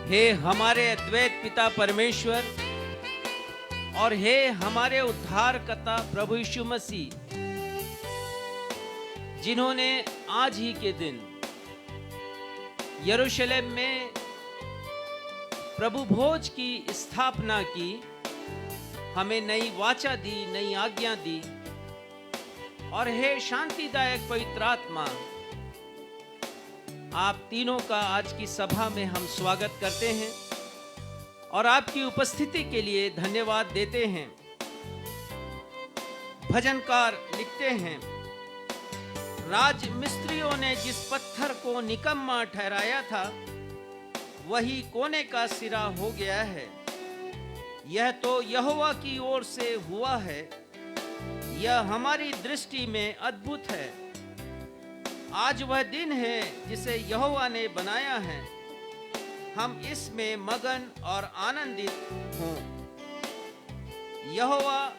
हे हमारे अद्वैत पिता परमेश्वर और हे हमारे उद्धारकर्ता प्रभु यीशु मसीह, जिन्होंने आज ही के दिन यरूशलेम में प्रभु भोज की स्थापना की, हमें नई वाचा दी, नई आज्ञा दी। और हे शांतिदायक पवित्र आत्मा, आप तीनों का आज की सभा में हम स्वागत करते हैं और आपकी उपस्थिति के लिए धन्यवाद देते हैं। भजनकार लिखते हैं, राज मिस्त्रियों ने जिस पत्थर को निकम्मा ठहराया था, वही कोने का सिरा हो गया है। यह तो यहोवा की ओर से हुआ है, यह हमारी दृष्टि में अद्भुत है। आज वह दिन है जिसे यहोवा ने बनाया है, हम इसमें मगन और आनंदित हों। यहोवा,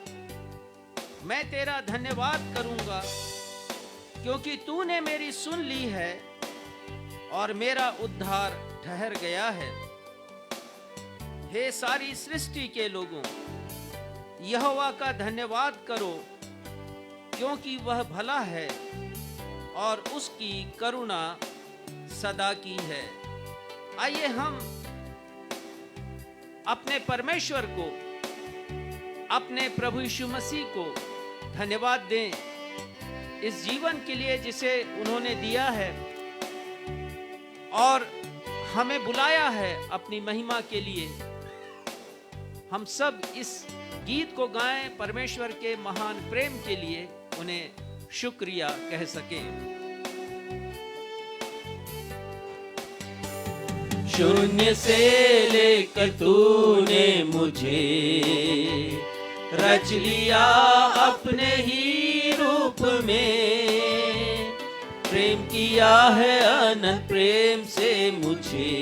मैं तेरा धन्यवाद करूंगा, क्योंकि तूने मेरी सुन ली है और मेरा उद्धार ठहर गया है। हे सारी सृष्टि के लोगों, यहोवा का धन्यवाद करो, क्योंकि वह भला है और उसकी करुणा सदा की है। आइए हम अपने परमेश्वर को, अपने प्रभु यीशु मसीह को धन्यवाद दें इस जीवन के लिए जिसे उन्होंने दिया है और हमें बुलाया है अपनी महिमा के लिए। हम सब इस गीत को गाएं परमेश्वर के महान प्रेम के लिए, उन्हें शुक्रिया कह सकें। शून्य से लेकर तूने मुझे रच लिया अपने ही रूप में। प्रेम किया है अनंत प्रेम से मुझे,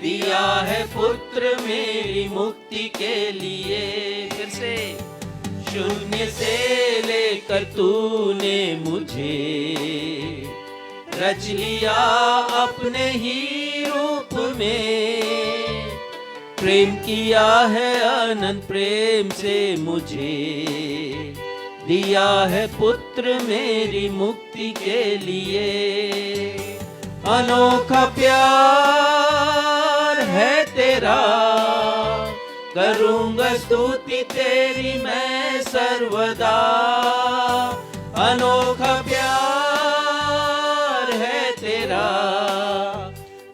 दिया है पुत्र मेरी मुक्ति के लिए। फिर से, शून्य से लेकर तूने मुझे रच लिया अपने ही रूप में। प्रेम किया है अनंत प्रेम से मुझे, दिया है पुत्र मेरी मुक्ति के लिए। अनोखा प्यार है तेरा, करूंगा स्तुति तेरी मैं सर्वदा। अनोखा प्यार है तेरा,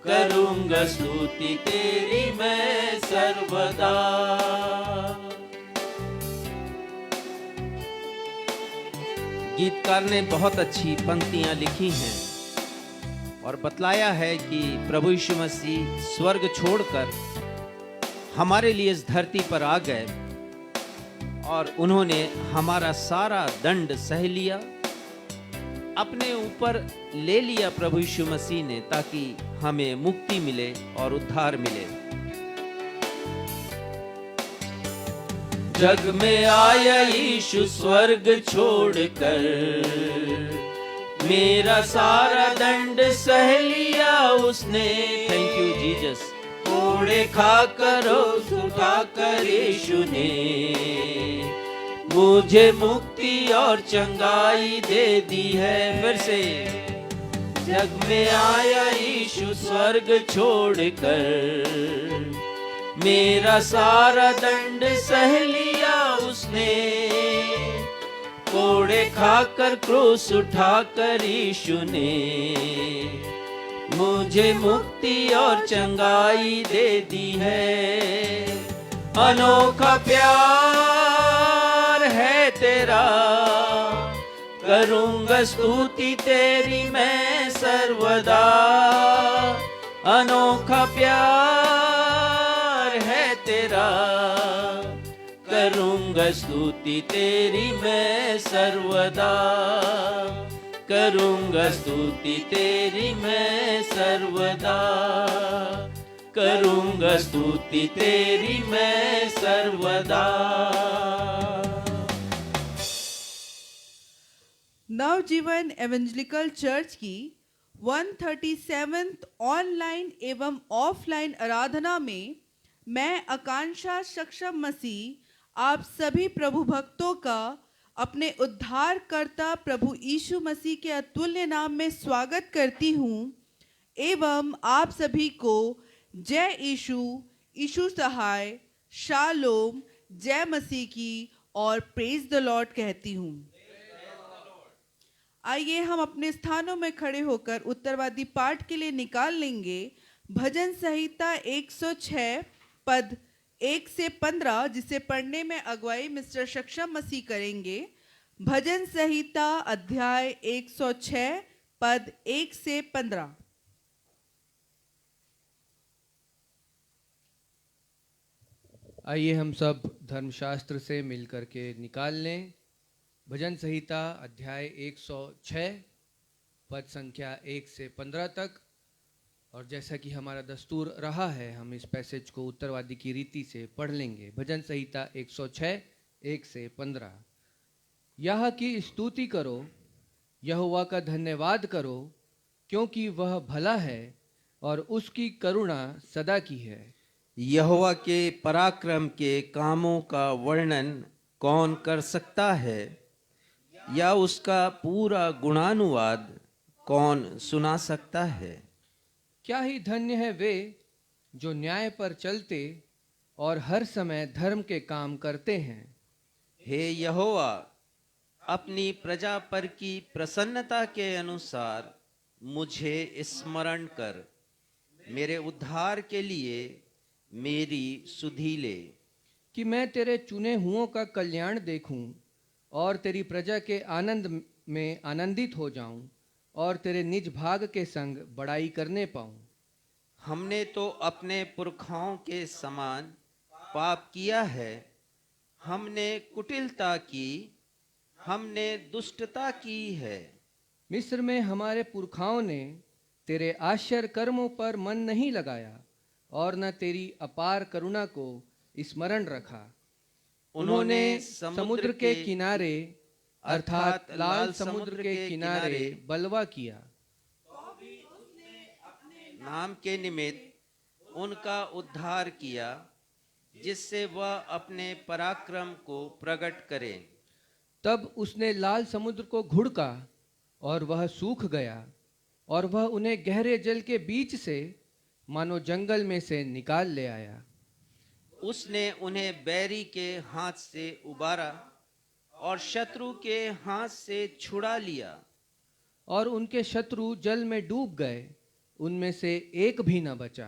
करूंगा स्तुति तेरी मैं सर्वदा। गीतकार ने बहुत अच्छी पंक्तियां लिखी हैं और बतलाया है कि प्रभु यीशु मसीह स्वर्ग छोड़कर हमारे लिए इस धरती पर आ गए और उन्होंने हमारा सारा दंड सह लिया, अपने ऊपर ले लिया प्रभु यीशु मसीह ने, ताकि हमें मुक्ति मिले और उद्धार मिले। जग में आया यीशु स्वर्ग छोड़कर, मेरा सारा दंड सह लिया उसने। Thank you Jesus. कोड़े खाकर उठाकर यीशु ने मुझे मुक्ति और चंगाई दे दी है। फिर से, जग में आया यीशु स्वर्ग छोड़कर, मेरा सारा दंड सह लिया उसने। कोड़े खाकर क्रूस उठाकर यीशु ने मुझे मुक्ति और चंगाई दे दी है। अनोखा प्यार है तेरा, करूंगा स्तुति तेरी मैं सर्वदा। अनोखा प्यार है तेरा, करूंगा स्तुति तेरी मैं सर्वदा। करूंगा स्तुति तेरी मैं सर्वदा। करूंगा स्तुति तेरी मैं सर्वदा। नवजीवन एवेंजलिकल चर्च की 137th ऑनलाइन एवं ऑफलाइन आराधना में मैं आकांक्षा सक्षम मसीह आप सभी प्रभु भक्तों का अपने उद्धारकर्ता प्रभु यीशु मसीह के अतुल्य नाम में स्वागत करती हूँ एवं आप सभी को जय यीशु, यीशु सहाय, शालोम, जय मसीह की और प्रेज द लॉर्ड कहती हूँ। आइए हम अपने स्थानों में खड़े होकर उत्तरवादी पाठ के लिए निकाल लेंगे भजन संहिता 106 पद 1 से 15, जिसे पढ़ने में अगुवाई मिस्टर सक्षम मसीह करेंगे। भजन संहिता अध्याय 106 पद 1 से 15। आइए हम सब धर्मशास्त्र से मिलकर के निकाल लें भजन संहिता अध्याय 106 पद संख्या 1 से 15 तक। और जैसा कि हमारा दस्तूर रहा है, हम इस पैसेज को उत्तरवादी की रीति से पढ़ लेंगे। भजन संहिता 106 1 से 15। यह की स्तुति करो, यहोवा का धन्यवाद करो, क्योंकि वह भला है और उसकी करुणा सदा की है। यहोवा के पराक्रम के कामों का वर्णन कौन कर सकता है, या उसका पूरा गुणानुवाद कौन सुना सकता है। क्या ही धन्य है वे जो न्याय पर चलते और हर समय धर्म के काम करते हैं। हे यहोवा, अपनी प्रजा पर की प्रसन्नता के अनुसार मुझे स्मरण कर, मेरे उद्धार के लिए मेरी सुधि ले। कि मैं तेरे चुने हुओं का कल्याण देखूं और तेरी प्रजा के आनंद में आनंदित हो जाऊं और तेरे निज भाग के संग बड़ाई करने पाऊं। हमने तो अपने पुरखाओं के समान पाप किया है, हमने कुटिलता की, हमने दुष्टता की है। मिस्र में हमारे पुरखाओं ने तेरे आश्चर्य कर्मों पर मन नहीं लगाया और न तेरी अपार करुणा को स्मरण रखा। उन्होंने समुद्र के किनारे अर्थात लाल समुद्र के किनारे बलवा किया। नाम के निमित्त उनका उद्धार किया, जिससे वह अपने पराक्रम को प्रकट करे। तब उसने लाल समुद्र को घुड़का और वह सूख गया, और वह उन्हें गहरे जल के बीच से मानो जंगल में से निकाल ले आया। उसने उन्हें बैरी के हाथ से उबारा और शत्रु के हाथ से छुड़ा लिया। और उनके शत्रु जल में डूब गए, उनमें से एक भी न बचा।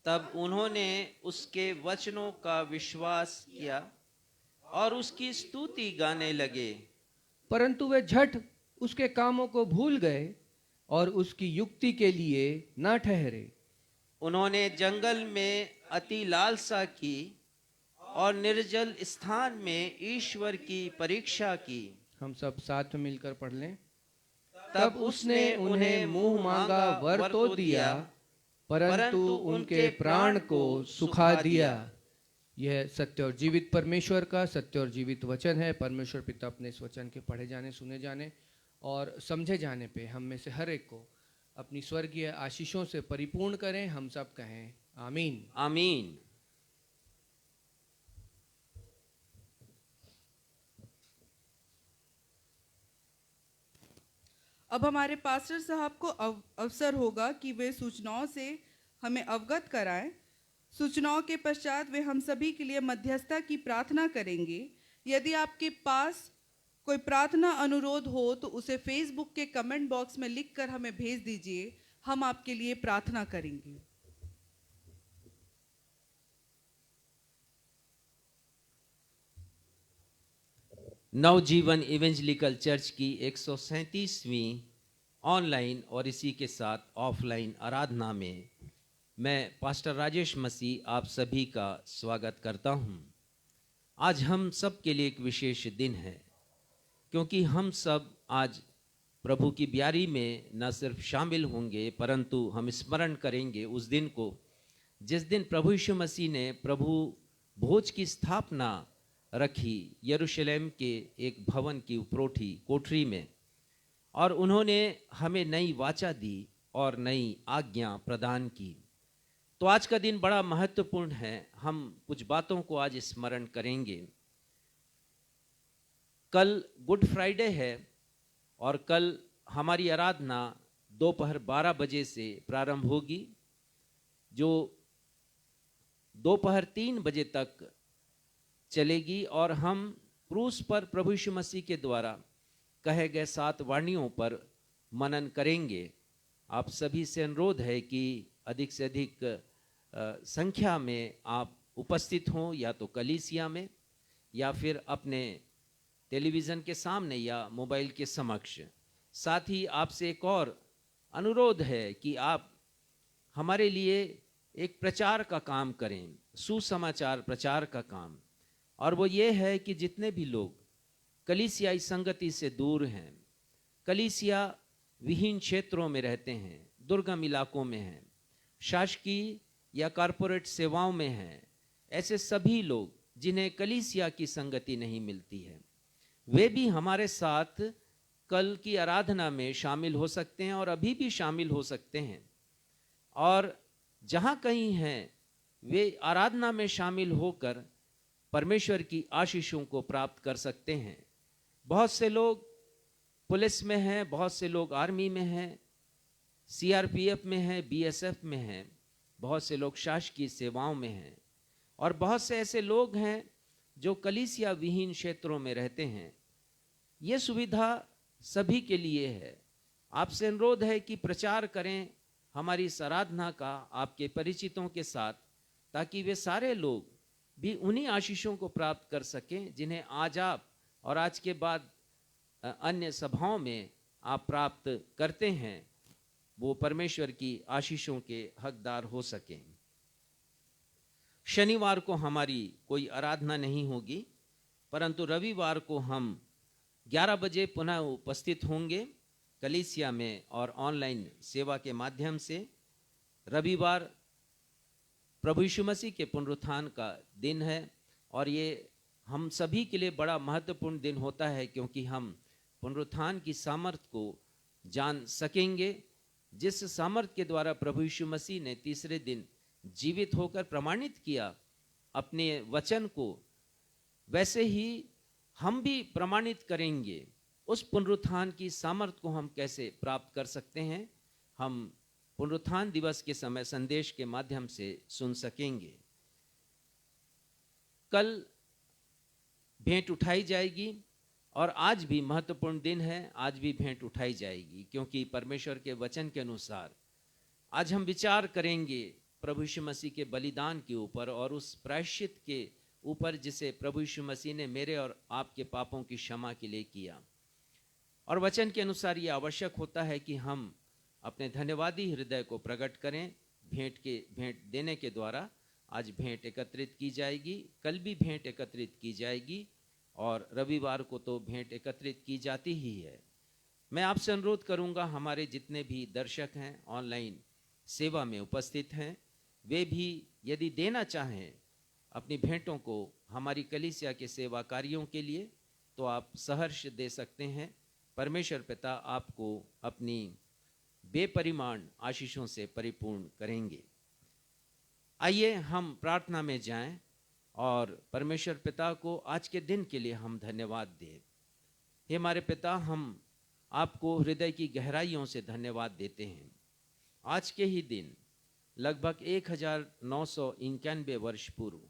तब उन्होंने उसके वचनों का विश्वास किया और उसकी स्तुति गाने लगे। परंतु वे झट उसके कामों को भूल गए और उसकी युक्ति के लिए न ठहरे। उन्होंने जंगल में अति लालसा की और निर्जल स्थान में ईश्वर की परीक्षा की। हम सब साथ में मिलकर पढ़ लें। तब उसने उन्हें मुंह मांगा वर तो दिया, परंतु उनके प्राण को सुखा दिया। यह सत्य और जीवित परमेश्वर का सत्य और जीवित वचन है। परमेश्वर पिता अपने इस वचन के पढ़े जाने, सुने जाने और समझे जाने पे हम में से हर एक को अपनी स्वर्गीय आशीषों से परिपूर्ण करें। हम सब कहें आमीन। आमीन। अब हमारे पास्टर साहब को अवसर होगा कि वे सूचनाओं से हमें अवगत कराएं। सूचनाओं के पश्चात वे हम सभी के लिए मध्यस्थता की प्रार्थना करेंगे। यदि आपके पास कोई प्रार्थना अनुरोध हो तो उसे फेसबुक के कमेंट बॉक्स में लिखकर हमें भेज दीजिए, हम आपके लिए प्रार्थना करेंगे। नवजीवन इवेंजलिकल चर्च की 137वीं ऑनलाइन और इसी के साथ ऑफलाइन आराधना में मैं पास्टर राजेश मसीह आप सभी का स्वागत करता हूं। आज हम सब के लिए एक विशेष दिन है, क्योंकि हम सब आज प्रभु की ब्यारी में न सिर्फ शामिल होंगे परंतु हम स्मरण करेंगे उस दिन को जिस दिन प्रभु यीशु मसीह ने प्रभु भोज की स्थापना रखी यरूशलेम के एक भवन की उपरोठी कोठरी में। और उन्होंने हमें नई वाचा दी और नई आज्ञा प्रदान की। तो आज का दिन बड़ा महत्वपूर्ण है। हम कुछ बातों को आज स्मरण करेंगे। कल गुड फ्राइडे है और कल हमारी आराधना दोपहर 12 बजे से प्रारंभ होगी, जो दोपहर 3 बजे तक चलेगी और हम क्रूस पर प्रभु यीशु मसीह के द्वारा कहे गए 7 वाणियों पर मनन करेंगे। आप सभी से अनुरोध है कि अधिक से अधिक संख्या में आप उपस्थित हों, या तो कलीसिया में या फिर अपने टेलीविज़न के सामने या मोबाइल के समक्ष। साथ ही आपसे एक और अनुरोध है कि आप हमारे लिए एक प्रचार का काम करें, सुसमाचार प्रचार का काम। और वो ये है कि जितने भी लोग कलीसियाई संगति से दूर हैं, कलीसिया विहीन क्षेत्रों में रहते हैं, दुर्गम इलाकों में हैं, शासकीय या कॉरपोरेट सेवाओं में हैं, ऐसे सभी लोग जिन्हें कलीसिया की संगति नहीं मिलती है, वे भी हमारे साथ कल की आराधना में शामिल हो सकते हैं और अभी भी शामिल हो सकते हैं। और जहाँ कहीं हैं, वे आराधना में शामिल होकर परमेश्वर की आशीषों को प्राप्त कर सकते हैं। बहुत से लोग पुलिस में हैं, बहुत से लोग आर्मी में हैं, सीआरपीएफ में हैं, बीएसएफ में हैं, बहुत से लोग शासकीय सेवाओं में हैं, और बहुत से ऐसे लोग हैं जो कलीसिया विहीन क्षेत्रों में रहते हैं। ये सुविधा सभी के लिए है। आपसे अनुरोध है कि प्रचार करें हमारी इस आराधना का आपके परिचितों के साथ, ताकि वे सारे लोग भी उन्हीं आशीषों को प्राप्त कर सकें जिन्हें आज आप और आज के बाद अन्य सभाओं में आप प्राप्त करते हैं। वो परमेश्वर की आशीषों के हकदार हो सकें। शनिवार को हमारी कोई आराधना नहीं होगी, परंतु रविवार को हम 11 बजे पुनः उपस्थित होंगे कलीसिया में और ऑनलाइन सेवा के माध्यम से। रविवार प्रभु यीशु मसीह के पुनरुत्थान का दिन है और ये हम सभी के लिए बड़ा महत्वपूर्ण दिन होता है, क्योंकि हम पुनरुत्थान की सामर्थ को जान सकेंगे, जिस सामर्थ के द्वारा प्रभु यीशु मसीह ने तीसरे दिन जीवित होकर प्रमाणित किया अपने वचन को, वैसे ही हम भी प्रमाणित करेंगे। उस पुनरुत्थान की सामर्थ को हम कैसे प्राप्त कर सकते हैं, हम पुनरुत्थान दिवस के समय संदेश के माध्यम से सुन सकेंगे। कल भेंट उठाई जाएगी और आज भी महत्वपूर्ण दिन है, आज भी भेंट उठाई जाएगी, क्योंकि परमेश्वर के वचन के अनुसार आज हम विचार करेंगे प्रभु यीशु मसीह के बलिदान के ऊपर और उस प्रायश्चित के ऊपर जिसे प्रभु यीशु मसीह ने मेरे और आपके पापों की क्षमा के लिए किया। और वचन के अनुसार ये आवश्यक होता है कि हम अपने धन्यवादी हृदय को प्रकट करें। भेंट देने के द्वारा आज भेंट एकत्रित की जाएगी, कल भी भेंट एकत्रित की जाएगी और रविवार को तो भेंट एकत्रित की जाती ही है। मैं आपसे अनुरोध करूंगा, हमारे जितने भी दर्शक हैं ऑनलाइन सेवा में उपस्थित हैं, वे भी यदि देना चाहें अपनी भेंटों को हमारी कलीसिया के सेवा कार्यों के लिए, तो आप सहर्ष दे सकते हैं। परमेश्वर पिता आपको अपनी बेपरिमाण आशीषों से परिपूर्ण करेंगे। आइए हम प्रार्थना में जाएं और परमेश्वर पिता को आज के दिन के लिए हम धन्यवाद दें। हे हमारे पिता, हम आपको हृदय की गहराइयों से धन्यवाद देते हैं। आज के ही दिन लगभग 1991 वर्ष पूर्व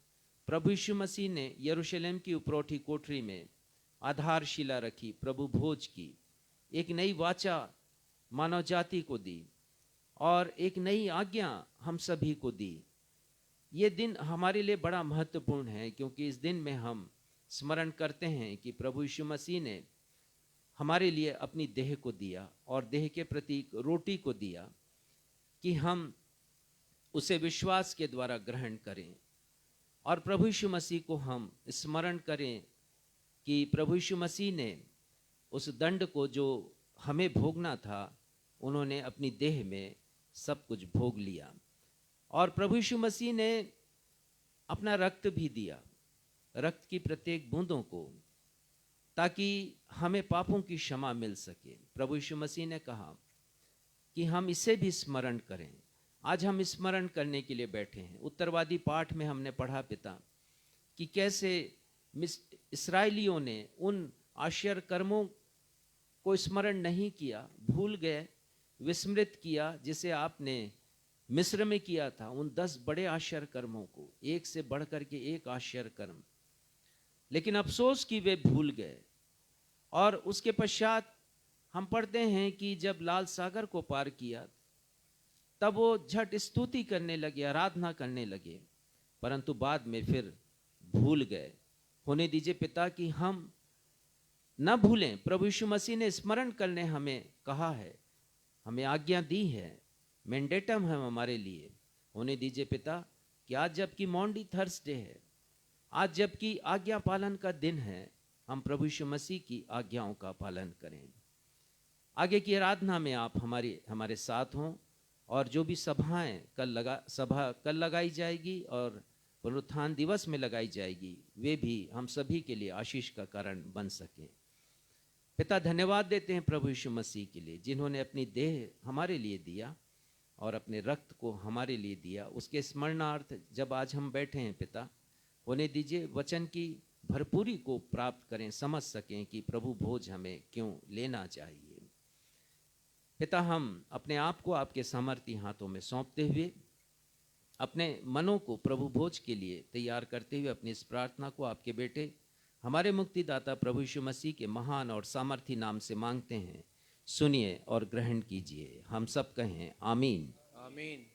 प्रभु यीशु मसीह ने यरूशलेम की उपरोठी कोठरी में आधारशिला रखी, प्रभु भोज की, एक नई वाचा मानव जाति को दी और एक नई आज्ञा हम सभी को दी। ये दिन हमारे लिए बड़ा महत्वपूर्ण है, क्योंकि इस दिन में हम स्मरण करते हैं कि प्रभु यीशु मसीह ने हमारे लिए अपनी देह को दिया और देह के प्रतीक रोटी को दिया कि हम उसे विश्वास के द्वारा ग्रहण करें। और प्रभु यीशु मसीह को हम स्मरण करें कि प्रभु यीशु मसीह ने उस दंड को जो हमें भोगना था, उन्होंने अपनी देह में सब कुछ भोग लिया। और प्रभु यीशु मसीह ने अपना रक्त भी दिया, रक्त की प्रत्येक बूंदों को, ताकि हमें पापों की क्षमा मिल सके। प्रभु यीशु मसीह ने कहा कि हम इसे भी स्मरण करें। आज हम स्मरण करने के लिए बैठे हैं। उत्तरवादी पाठ में हमने पढ़ा पिता कि कैसे इस्राएलियों ने उन आश्चर्य कर्मों को स्मरण नहीं किया, भूल गए, विस्मृत किया जिसे आपने मिस्र में किया था। उन 10 बड़े आश्चर्य कर्मों को, एक से बढ़कर के एक आश्चर्य कर्म, लेकिन अफसोस कि वे भूल गए। और उसके पश्चात हम पढ़ते हैं कि जब लाल सागर को पार किया तब वो झट स्तुति करने लगे, आराधना करने लगे, परंतु बाद में फिर भूल गए। होने दीजिए पिता कि हम न भूलें। प्रभु यीशु मसीह ने स्मरण करने हमें कहा है, हमें आज्ञा दी है, मैंडेटम है हमारे लिए। होने दीजिए पिता कि आज जबकि मॉन्डी थर्सडे है, आज जबकि आज्ञा पालन का दिन है, हम प्रभु यीशु मसीह की आज्ञाओं का पालन करें। आगे की आराधना में आप हमारे साथ हों, और जो भी सभाएं कल लगाई जाएगी और पुनरुत्थान दिवस में लगाई जाएगी, वे भी हम सभी के लिए आशीष का कारण बन सकें। पिता धन्यवाद देते हैं प्रभु यीशु मसीह के लिए, जिन्होंने अपनी देह हमारे लिए दिया और अपने रक्त को हमारे लिए दिया। उसके स्मरणार्थ जब आज हम बैठे हैं पिता, होने दीजिए वचन की भरपूरी को प्राप्त करें, समझ सकें कि प्रभु भोज हमें क्यों लेना चाहिए। पिता हम अपने आप को आपके सामर्थी हाथों में सौंपते हुए, अपने मनों को प्रभु भोज के लिए तैयार करते हुए अपनी इस प्रार्थना को आपके बेटे हमारे मुक्तिदाता प्रभु यीशु मसीह के महान और सामर्थी नाम से मांगते हैं। सुनिए और ग्रहण कीजिए। हम सब कहें आमीन। आमीन।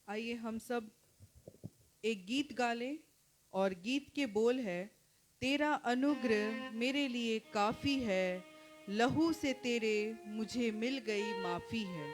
आइए हम सब एक गीत गा लें, और गीत के बोल है, तेरा अनुग्रह मेरे लिए काफी है, लहू से तेरे मुझे मिल गई माफी है।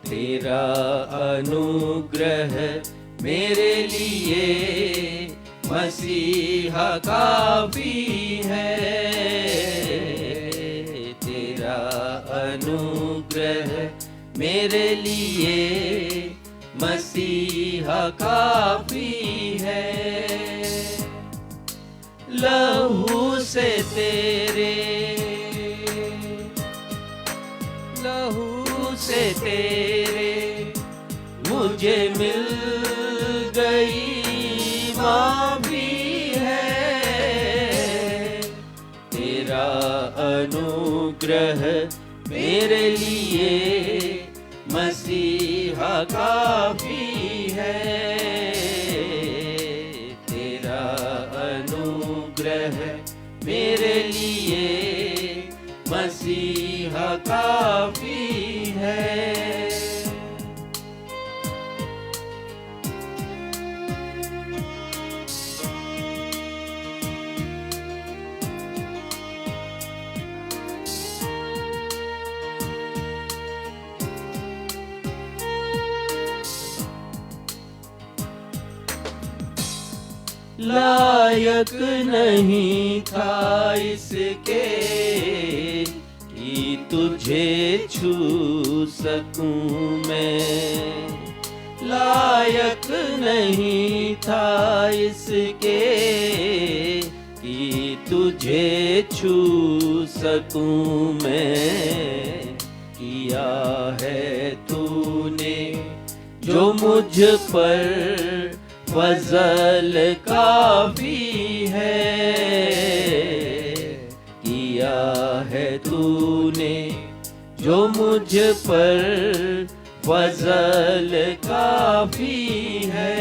तेरा अनुग्रह मेरे लिए मसीहा काफी है, तेरा अनुग्रह मेरे लिए मसीहा काफी है। लहू से तेरे, लहू से तेरे मुझे मिल गई माफी है, तेरा अनुग्रह मेरे लिए मसीहा काफी है, तेरा अनुग्रह मेरे लिए मसीहा काफी है। लायक नहीं था इसके कि तुझे छू सकूं मैं, लायक नहीं था इसके कि तुझे छू सकूं मैं। किया है तूने जो मुझ पर फजल काफी है, किया है तूने जो मुझ पर फजल काफी है।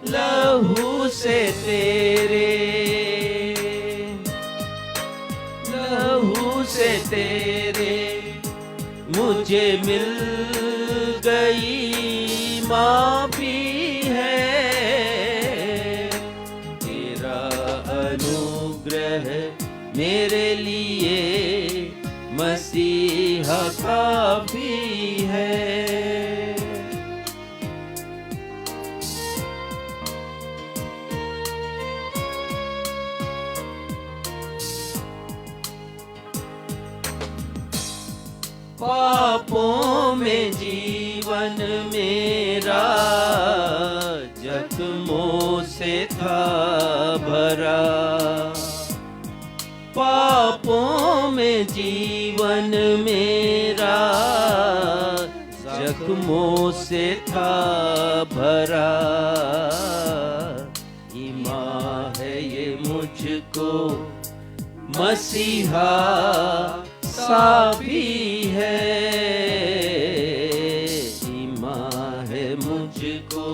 लहू से तेरे, लहू से तेरे मुझे मिल गई माफी मेरे लिए मसीहा काफी है। पापों में जीवन मेरा जख्मों से था भरा, पापों में जीवन मेरा जख्मों से था भरा। ईमान है ये मुझको मसीहा साफी है, ईमान है मुझको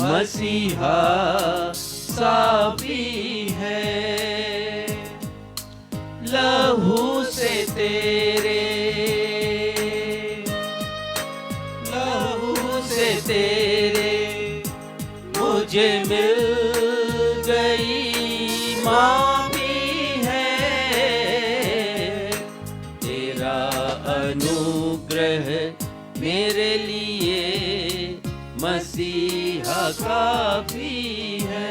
मसीहा साफी है। लहू से तेरे, लहू से तेरे मुझे मिल गई माफी है। तेरा अनुग्रह मेरे लिए मसीहा काफी है।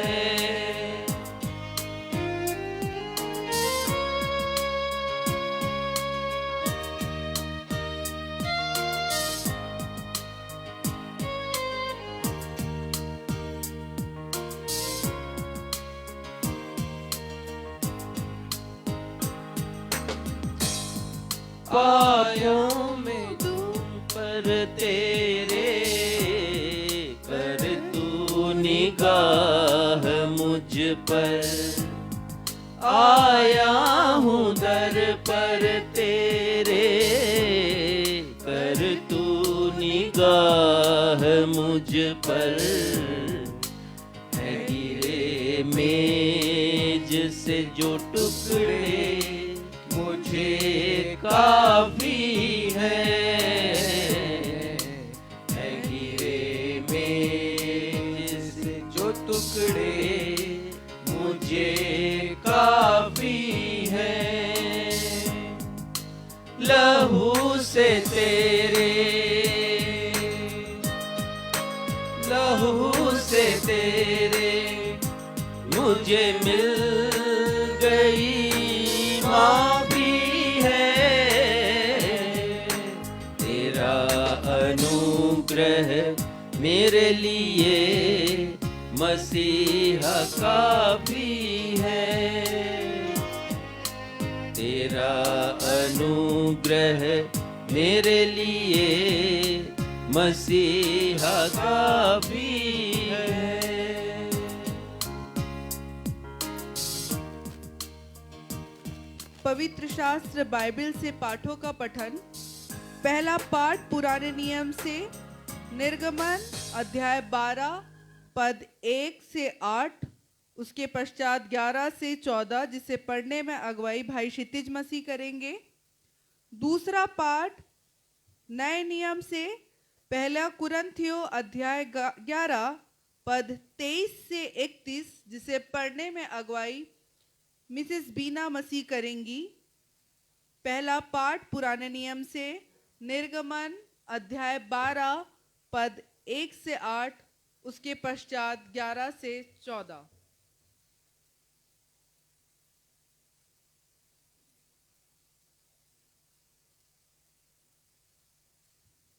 पायों में तुम पर तेरे कर तू निगाह मुझ पर, आया हूँ दर पर तेरे कर तू निगाह मुझ पर। है गिरे मेज से जो टुकड़े मुझे काफी है। गिरे मेज से जो टुकड़े मुझे काफी है। लहू से तेरे, लहू से तेरे मुझे मिल गई माफी है। तेरा अनुग्रह मेरे लिए मसीहा काफी है। तेरा अनुग्रह मेरे लिए मसीहा काफी है। पवित्र शास्त्र बाइबल से पाठों का पठन। पहला पाठ पुराने नियम से निर्गमन अध्याय 12 पद 1 से 8, उसके पश्चात 11 से 14, जिसे पढ़ने में अगुवाई भाई क्षितिज मसीह करेंगे। दूसरा पाठ नए नियम से पहला कुरिन्थियों अध्याय 11 पद 23 से 31, जिसे पढ़ने में अगुवाई मिसेस बीना मसीह करेंगी। पहला पाठ पुराने नियम से निर्गमन अध्याय 12 पद 1 से 8, उसके पश्चात 11 से 14।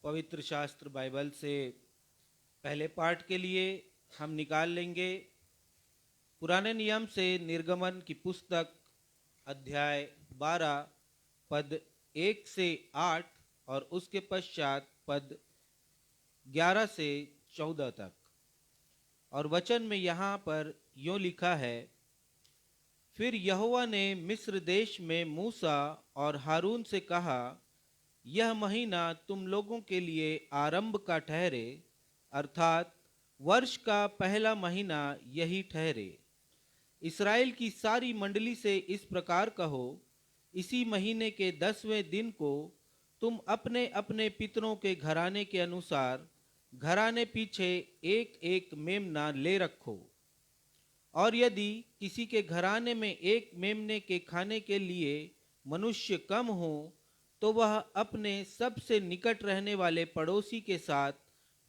पवित्र शास्त्र बाइबल से पहले पाठ के लिए हम निकाल लेंगे पुराने नियम से निर्गमन की पुस्तक अध्याय 12 पद 1 से 8 और उसके पश्चात पद 11 से 14 तक। और वचन में यहाँ पर यूँ लिखा है, फिर यहोवा ने मिस्र देश में मूसा और हारून से कहा, यह महीना तुम लोगों के लिए आरंभ का ठहरे, अर्थात वर्ष का पहला महीना यही ठहरे। इस्राएल की सारी मंडली से इस प्रकार कहो, इसी महीने के 10वें दिन को तुम अपने अपने पितरों के घराने के अनुसार घराने पीछे एक एक मेमना ले रखो। और यदि किसी के घराने में एक मेमने के खाने के लिए मनुष्य कम हो, तो वह अपने सबसे निकट रहने वाले पड़ोसी के साथ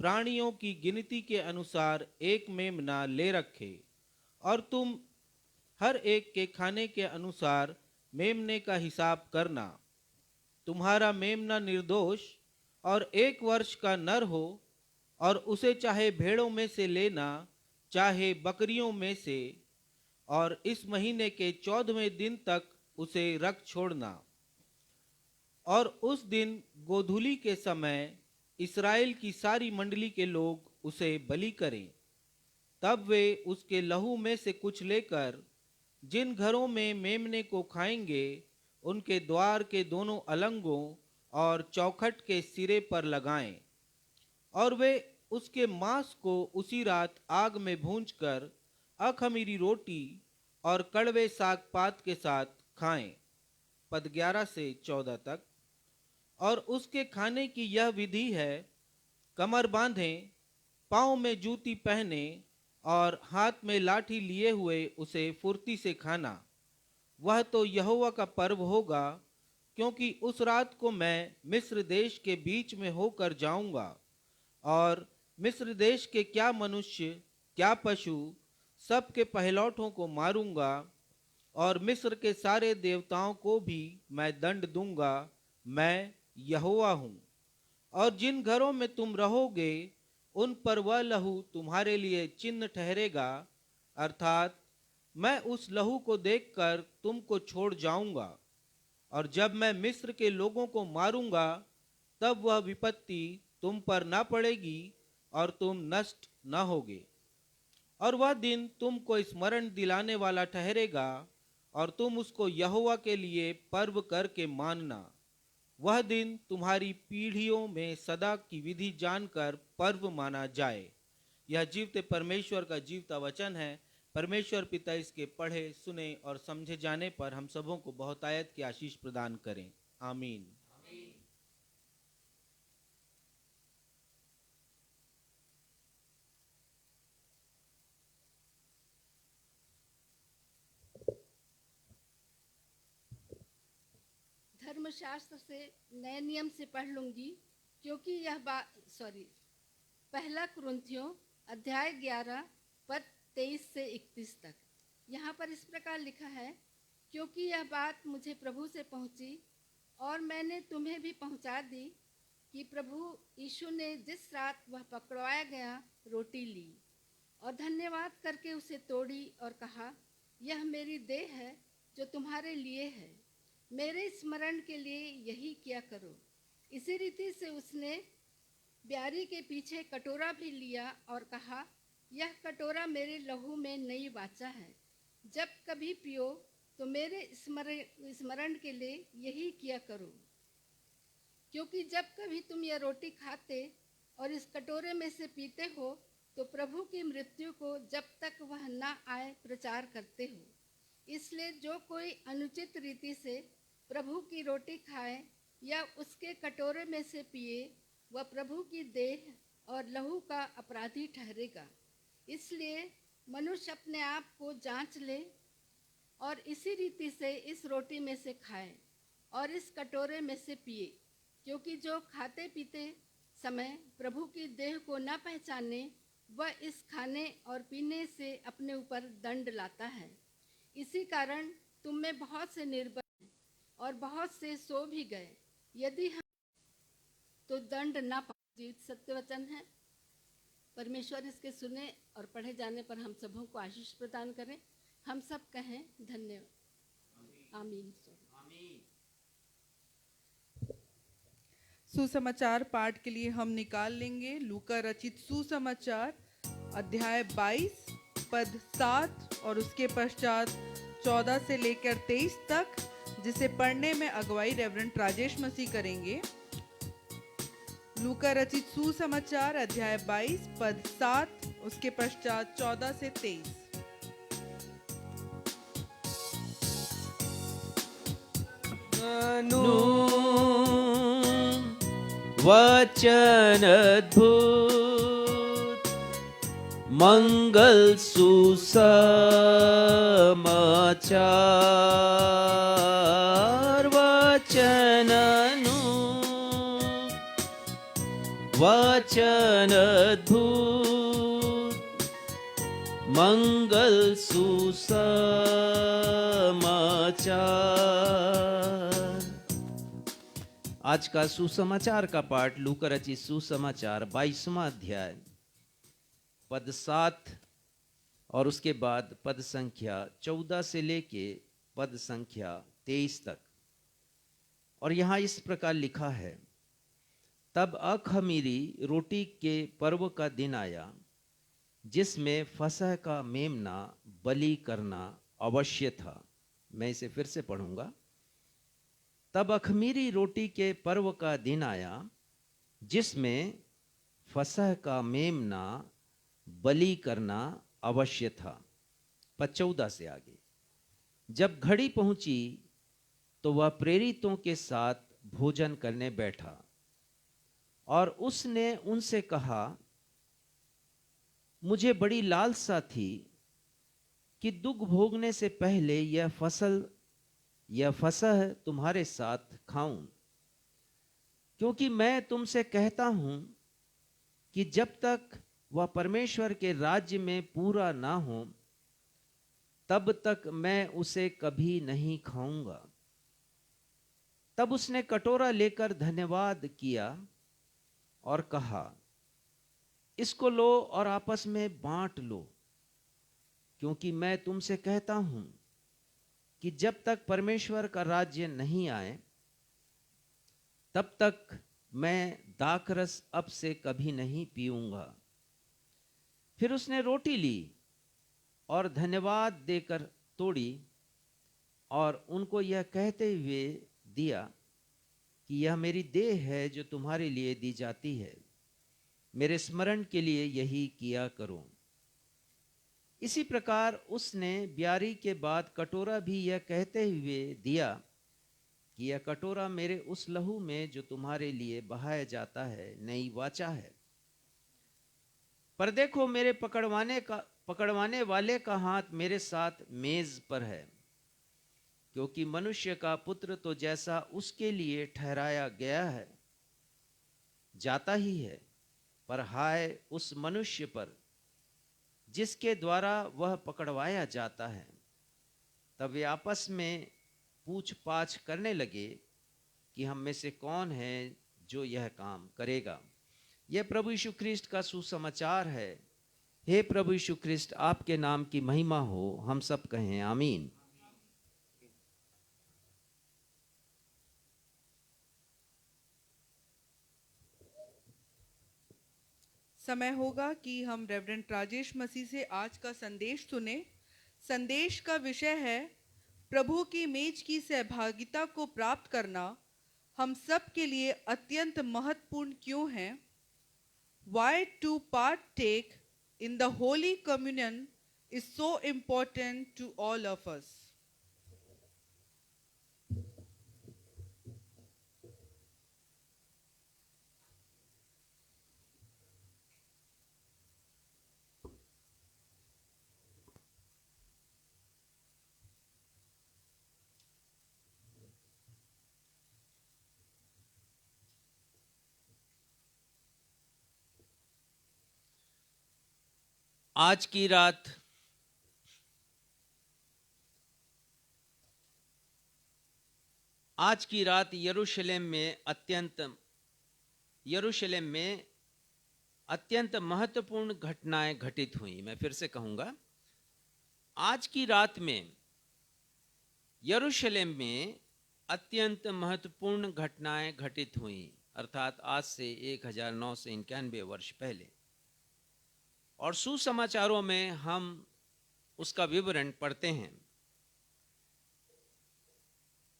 प्राणियों की गिनती के अनुसार एक मेमना ले रखे, और तुम हर एक के खाने के अनुसार मेमने का हिसाब करना। तुम्हारा मेमना निर्दोष और 1 वर्ष का नर हो, और उसे चाहे भेड़ों में से लेना चाहे बकरियों में से, और इस महीने के 14वें दिन तक उसे रख छोड़ना। और उस दिन गोधूली के समय इस्राएल की सारी मंडली के लोग उसे बलि करें। तब वे उसके लहू में से कुछ लेकर जिन घरों में मेमने को खाएंगे, उनके द्वार के दोनों अलंगों और चौखट के सिरे पर लगाएं, और वे उसके मांस को उसी रात आग में भूंजकर अखमीरी रोटी और कड़वे साग पात के साथ खाएं। पद 11 से 14 तक। और उसके खाने की यह विधि है, कमर बांधें, पांव में जूती पहने और हाथ में लाठी लिए हुए उसे फुर्ती से खाना। वह तो यहोवा का पर्व होगा, क्योंकि उस रात को मैं मिस्र देश के बीच में होकर जाऊंगा, और मिस्र देश के क्या मनुष्य क्या पशु सब के पहलौठों को मारूंगा, और मिस्र के सारे देवताओं को भी मैं दंड दूंगा। मैं यहोवा हूँ। और जिन घरों में तुम रहोगे, उन पर वह लहू तुम्हारे लिए चिन्ह ठहरेगा, अर्थात मैं उस लहू को देखकर तुमको छोड़ जाऊंगा। और जब मैं मिस्र के लोगों को मारूंगा, तब वह विपत्ति तुम पर न पड़ेगी और तुम नष्ट न होगे। और वह दिन तुमको स्मरण दिलाने वाला ठहरेगा, और तुम उसको यहोवा के लिए पर्व करके मानना। वह दिन तुम्हारी पीढ़ियों में सदा की विधि जानकर पर्व माना जाए। यह जीवते परमेश्वर का जीवता वचन है। परमेश्वर पिता इसके पढ़े, सुने और समझे जाने पर हम सबों को बहुतायत की आशीष प्रदान करें। आमीन। धर्मशास्त्र से नए नियम से पढ़ लूंगी, क्योंकि यह बात पहला कुरिन्थियों अध्याय 11 पद 23 से 31 तक। यहाँ पर इस प्रकार लिखा है, क्योंकि यह बात मुझे प्रभु से पहुँची और मैंने तुम्हें भी पहुँचा दी कि प्रभु यीशु ने जिस रात वह पकड़वाया गया रोटी ली और धन्यवाद करके उसे तोड़ी और कहा, यह मेरी देह है जो तुम्हारे लिए है, मेरे स्मरण के लिए यही किया करो। इसी रीति से उसने ब्यारी के पीछे कटोरा भी लिया और कहा, यह कटोरा मेरे लहू में नई वाचा है। जब कभी पियो तो मेरे स्मरण के लिए यही किया करो। क्योंकि जब कभी तुम यह रोटी खाते और इस कटोरे में से पीते हो, तो प्रभु की मृत्यु को जब तक वह न आए प्रचार करते हो। इसलिए जो कोई अनुचित रीति से प्रभु की रोटी खाए या उसके कटोरे में से पिए, वह प्रभु की देह और लहू का अपराधी ठहरेगा। इसलिए मनुष्य अपने आप को जांच ले और इसी रीति से इस रोटी में से खाए और इस कटोरे में से पिए। क्योंकि जो खाते पीते समय प्रभु की देह को न पहचाने, वह इस खाने और पीने से अपने ऊपर दंड लाता है। इसी कारण तुम में बहुत से निर्बल और बहुत से सो भी गए। यदि हम तो दंड ना पाए। जीवित सत्य वचन है। परमेश्वर इसके सुने और पढ़े जाने पर हम सबों को आशीष प्रदान करें। हम सब कहें धन्यवाद। आमीन। सुसमाचार पाठ के लिए हम निकाल लेंगे लूका रचित सुसमाचार अध्याय 22 पद 7 और उसके पश्चात 14 से लेकर 23 तक, जिसे पढ़ने में अगुवाई रेवरेंड राजेश मसीह करेंगे। लूका रचित सुसमाचार अध्याय 22 पद 7 उसके पश्चात 14 से 23। वचन अद्भुत મંગલ સુસમાચાર વચન અદ્ભુત મંગલ સુસमाचार। आज का सुसमाचार का पाठ लूका रचित सुसमाचार 22वां अध्याय पद 7 और उसके बाद पद संख्या 14 से लेके पद संख्या 23 तक। और यहाँ इस प्रकार लिखा है, तब अखमीरी रोटी के पर्व का दिन आया जिसमें फसह का मेमना बलि करना अवश्य था। मैं इसे फिर से पढ़ूंगा। तब अखमीरी रोटी के पर्व का दिन आया जिसमें फसह का मेमना बलि करना अवश्य था। पद 14 से आगे, जब घड़ी पहुंची तो वह प्रेरितों के साथ भोजन करने बैठा और उसने उनसे कहा, मुझे बड़ी लालसा थी कि दुख भोगने से पहले यह फसह तुम्हारे साथ खाऊं, क्योंकि मैं तुमसे कहता हूं कि जब तक वह परमेश्वर के राज्य में पूरा ना हो तब तक मैं उसे कभी नहीं खाऊंगा। तब उसने कटोरा लेकर धन्यवाद किया और कहा, इसको लो और आपस में बांट लो, क्योंकि मैं तुमसे कहता हूं कि जब तक परमेश्वर का राज्य नहीं आए तब तक मैं दाखरस अब से कभी नहीं पीऊंगा। फिर उसने रोटी ली और धन्यवाद देकर तोड़ी और उनको यह कहते हुए दिया कि यह मेरी देह है जो तुम्हारे लिए दी जाती है, मेरे स्मरण के लिए यही किया करो। इसी प्रकार उसने ब्यारी के बाद कटोरा भी यह कहते हुए दिया कि यह कटोरा मेरे उस लहू में जो तुम्हारे लिए बहाया जाता है नई वाचा है। पर देखो, मेरे पकड़वाने वाले का हाथ मेरे साथ मेज पर है, क्योंकि मनुष्य का पुत्र तो जैसा उसके लिए ठहराया गया है जाता ही है, पर हाय उस मनुष्य पर जिसके द्वारा वह पकड़वाया जाता है। तब वे आपस में पूछ-पाछ करने लगे कि हम में से कौन है जो यह काम करेगा। यह प्रभु यीशु ख्रिस्ट का सुसमाचार है। हे प्रभु यीशु ख्रिस्ट, आपके नाम की महिमा हो। हम सब कहें आमीन। समय होगा कि हम रेवरेंड राजेश मसीह से आज का संदेश सुने। संदेश का विषय है, प्रभु की मेज की सहभागिता को प्राप्त करना हम सब के लिए अत्यंत महत्वपूर्ण क्यों है? Why to partake in the Holy Communion is so important to all of us. आज की रात यरूशलेम में अत्यंत महत्वपूर्ण घटनाएं घटित हुई। मैं फिर से कहूंगा, आज की रात में यरूशलेम में अत्यंत महत्वपूर्ण घटनाएं घटित हुई, अर्थात आज से 1991 वर्ष पहले। और सुसमाचारों में हम उसका विवरण पढ़ते हैं।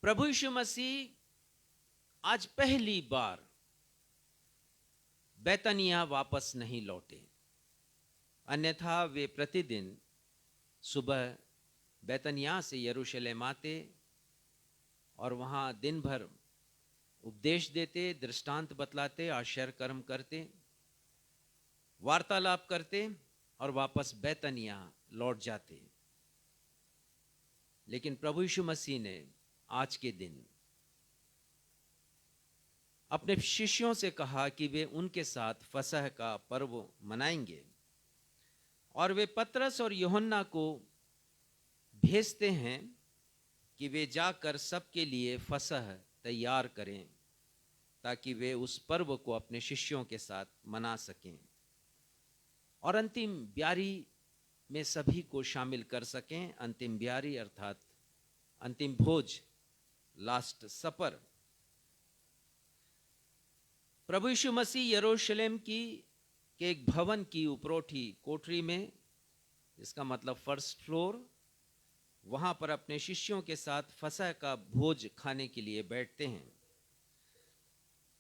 प्रभु यीशु मसीह आज पहली बार बैतनिया वापस नहीं लौटे, अन्यथा वे प्रतिदिन सुबह बैतनिया से यरूशलेम आते और वहां दिन भर उपदेश देते, दृष्टांत बतलाते, आश्चर्य कर्म करते, वार्तालाप करते और वापस बैतनिया लौट जाते। लेकिन प्रभु यीशु मसीह ने आज के दिन अपने शिष्यों से कहा कि वे उनके साथ फसह का पर्व मनाएंगे, और वे पतरस और यूहन्ना को भेजते हैं कि वे जाकर सबके लिए फसह तैयार करें ताकि वे उस पर्व को अपने शिष्यों के साथ मना सकें और अंतिम ब्यारी में सभी को शामिल कर सकें। अंतिम ब्यारी अर्थात अंतिम भोज, लास्ट सपर। प्रभु यीशु मसीह यरूशलेम के एक भवन की उपरोठी कोठरी में, जिसका मतलब फर्स्ट फ्लोर, वहां पर अपने शिष्यों के साथ फसह का भोज खाने के लिए बैठते हैं।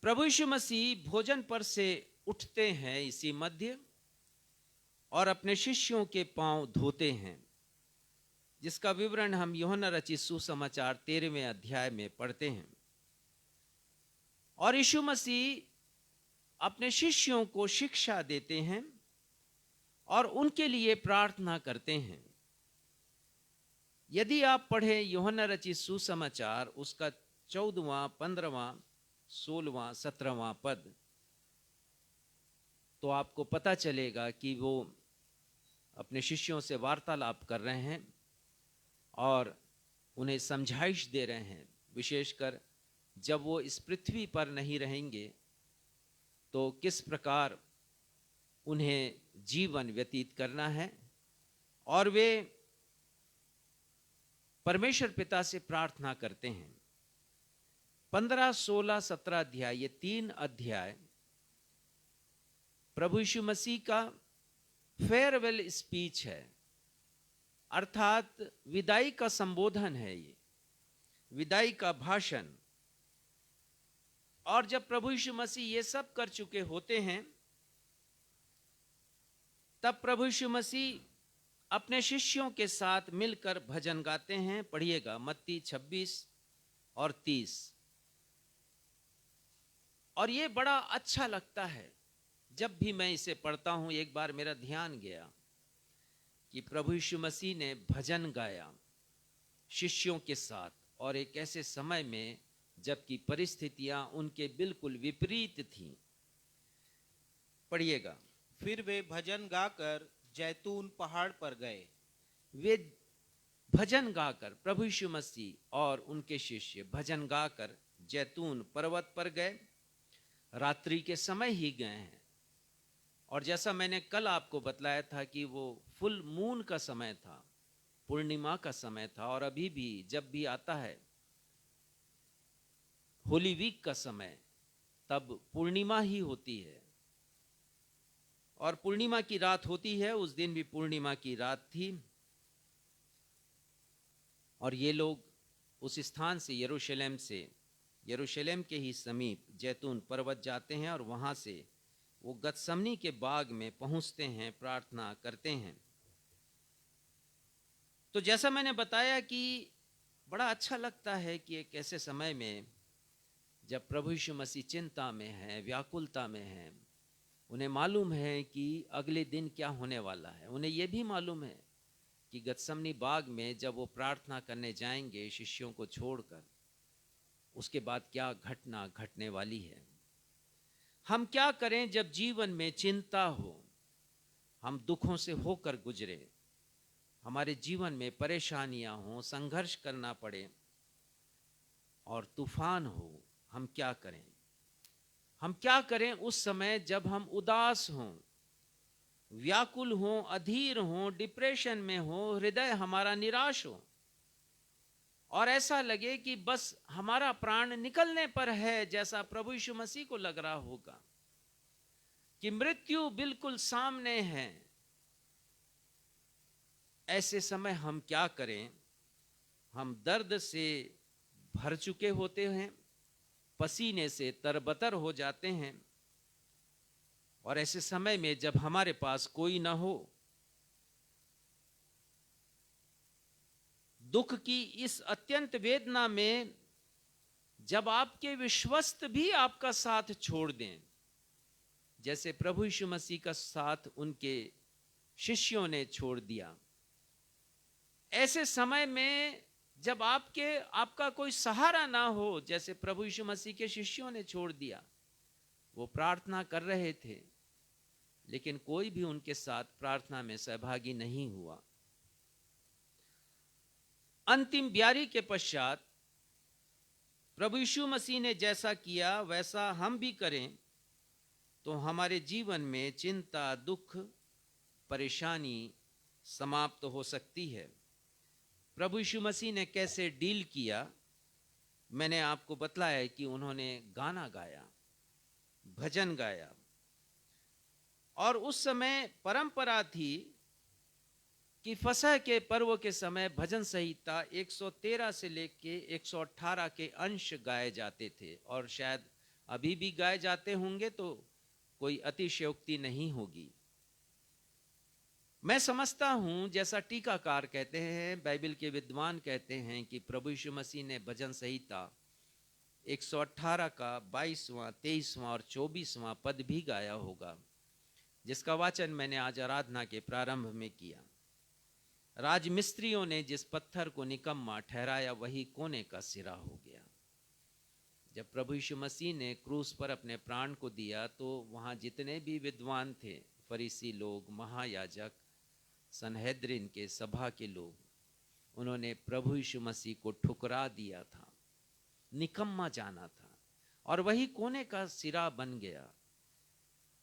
प्रभु यीशु मसीह भोजन पर से उठते हैं इसी मध्य और अपने शिष्यों के पांव धोते हैं, जिसका विवरण हम यूहन्ना रचित सुसमाचार 13वें अध्याय में पढ़ते हैं। और यीशु मसीह अपने शिष्यों को शिक्षा देते हैं और उनके लिए प्रार्थना करते हैं। यदि आप पढ़ें यूहन्ना रचित सुसमाचार, उसका 14वां, 15वां, 16वां, 17वां पद, तो आपको पता चलेगा कि वो अपने शिष्यों से वार्तालाप कर रहे हैं और उन्हें समझाइश दे रहे हैं। विशेषकर जब वो इस पृथ्वी पर नहीं रहेंगे तो किस प्रकार उन्हें जीवन व्यतीत करना है, और वे परमेश्वर पिता से प्रार्थना करते हैं। 15, 16, 17 अध्याय, ये 3 अध्याय प्रभु यीशु मसीह का फेयरवेल स्पीच है, अर्थात विदाई का संबोधन है, ये विदाई का भाषण। और जब प्रभु यीशु मसीह ये सब कर चुके होते हैं, तब प्रभु यीशु मसीह अपने शिष्यों के साथ मिलकर भजन गाते हैं। पढ़िएगा मत्ती 26 और 30। और ये बड़ा अच्छा लगता है जब भी मैं इसे पढ़ता हूं। एक बार मेरा ध्यान गया कि प्रभु यीशु मसीह ने भजन गाया शिष्यों के साथ, और एक ऐसे समय में जबकि परिस्थितियां उनके बिल्कुल विपरीत थीं। पढ़िएगा। फिर वे भजन गाकर जैतून पहाड़ पर गए। वे भजन गाकर, प्रभु यीशु मसीह और उनके शिष्य भजन गाकर जैतून पर्वत पर गए। रात्रि के समय ही गए हैं, और जैसा मैंने कल आपको बतलाया था कि वो फुल मून का समय था, पूर्णिमा का समय था। और अभी भी जब भी आता है होली वीक का समय, तब पूर्णिमा ही होती है, और पूर्णिमा की रात होती है। उस दिन भी पूर्णिमा की रात थी, और ये लोग उस स्थान से, यरूशलेम के ही समीप जैतून पर्वत जाते हैं, और वहां से वो गतसमनी के बाग में पहुंचते हैं, प्रार्थना करते हैं। तो जैसा मैंने बताया कि बड़ा अच्छा लगता है कि एक ऐसे समय में जब प्रभु यीशु मसीह चिंता में है, व्याकुलता में है, उन्हें मालूम है कि अगले दिन क्या होने वाला है। उन्हें यह भी मालूम है कि गतसमनी बाग में जब वो प्रार्थना करने जाएंगे शिष्यों को छोड़कर, उसके बाद क्या घटना घटने वाली है। हम क्या करें जब जीवन में चिंता हो, हम दुखों से होकर गुजरे, हमारे जीवन में परेशानियां हो, संघर्ष करना पड़े और तूफान हो, हम क्या करें? हम क्या करें उस समय जब हम उदास हों, व्याकुल हों, अधीर हों, डिप्रेशन में हों, हृदय हमारा निराश हो, और ऐसा लगे कि बस हमारा प्राण निकलने पर है, जैसा प्रभु यीशु मसीह को लग रहा होगा कि मृत्यु बिल्कुल सामने है। ऐसे समय हम क्या करें? हम दर्द से भर चुके होते हैं, पसीने से तरबतर हो जाते हैं, और ऐसे समय में जब हमारे पास कोई ना हो, दुख की इस अत्यंत वेदना में जब आपके विश्वस्त भी आपका साथ छोड़ दें, जैसे प्रभु यीशु मसीह का साथ उनके शिष्यों ने छोड़ दिया। ऐसे समय में जब आपका कोई सहारा ना हो, जैसे प्रभु यीशु मसीह के शिष्यों ने छोड़ दिया, वो प्रार्थना कर रहे थे लेकिन कोई भी उनके साथ प्रार्थना में सहभागी नहीं हुआ। अंतिम ब्यारी के पश्चात प्रभु यीशु मसीह ने जैसा किया वैसा हम भी करें तो हमारे जीवन में चिंता, दुख, परेशानी समाप्त हो सकती है। प्रभु यीशु मसीह ने कैसे डील किया, मैंने आपको बतलाया कि उन्होंने गाना गाया, भजन गाया, और उस समय परंपरा थी कि फसह के पर्व के समय भजन संहिता 113 से लेके 118 के अंश गाए जाते थे, और शायद अभी भी गाए जाते होंगे, तो कोई अतिशयोक्ति नहीं होगी। मैं समझता हूं, जैसा टीकाकार कहते हैं, बाइबल के विद्वान कहते हैं कि प्रभु यीशु मसीह ने भजन संहिता 118 का 22वां, 23वां और 24वां पद भी गाया होगा, जिसका वाचन मैंने आज आराधना के प्रारंभ में किया। राजमिस्त्रियों ने जिस पत्थर को निकम्मा ठहराया वही कोने का सिरा हो गया। जब प्रभु यीशु मसीह ने क्रूस पर अपने प्राण को दिया तो वहां जितने भी विद्वान थे, फरीसी लोग, महायाजक, सनहेद्रिन के सभा के लोग, उन्होंने प्रभु यीशु मसीह को ठुकरा दिया था, निकम्मा जाना था, और वही कोने का सिरा बन गया।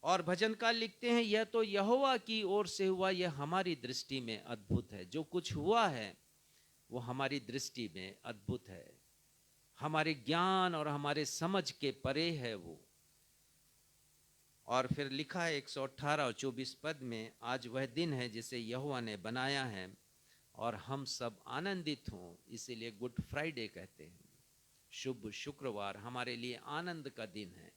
और भजनकार लिखते हैं, यह तो यहोवा की ओर से हुआ, यह हमारी दृष्टि में अद्भुत है। जो कुछ हुआ है वो हमारी दृष्टि में अद्भुत है, हमारे ज्ञान और हमारे समझ के परे है वो। और फिर लिखा है 118 और 24 पद में, आज वह दिन है जिसे यहोवा ने बनाया है और हम सब आनंदित हों, इसीलिए गुड फ्राइडे कहते हैं। शुभ शुक्रवार हमारे लिए आनंद का दिन है,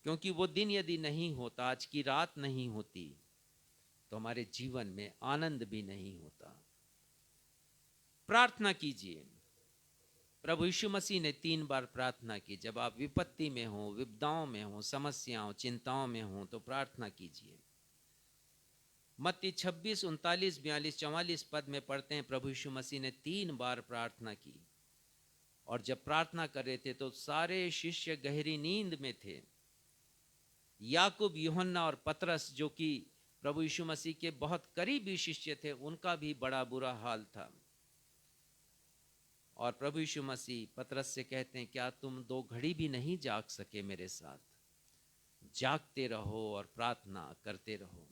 क्योंकि वो दिन यदि नहीं होता, आज की रात नहीं होती, तो हमारे जीवन में आनंद भी नहीं होता। प्रार्थना कीजिए। प्रभु यीशु मसीह ने 3 बार प्रार्थना की। जब आप विपत्ति में हो, विपदाओं में हो, समस्याओं, चिंताओं में हो, तो प्रार्थना कीजिए। मत्ती 26, 39, 42, 44 पद में पढ़ते हैं, प्रभु यीशु मसीह ने 3 बार प्रार्थना की, और जब प्रार्थना कर रहे थे तो सारे शिष्य गहरी नींद में थे। याकूब, यूहन्ना और पतरस, जो कि प्रभु यीशु मसीह के बहुत करीबी शिष्य थे, उनका भी बड़ा बुरा हाल था। और प्रभु यीशु मसीह पतरस से कहते हैं, क्या तुम 2 घड़ी भी नहीं जाग सके मेरे साथ? जागते रहो और प्रार्थना करते रहो।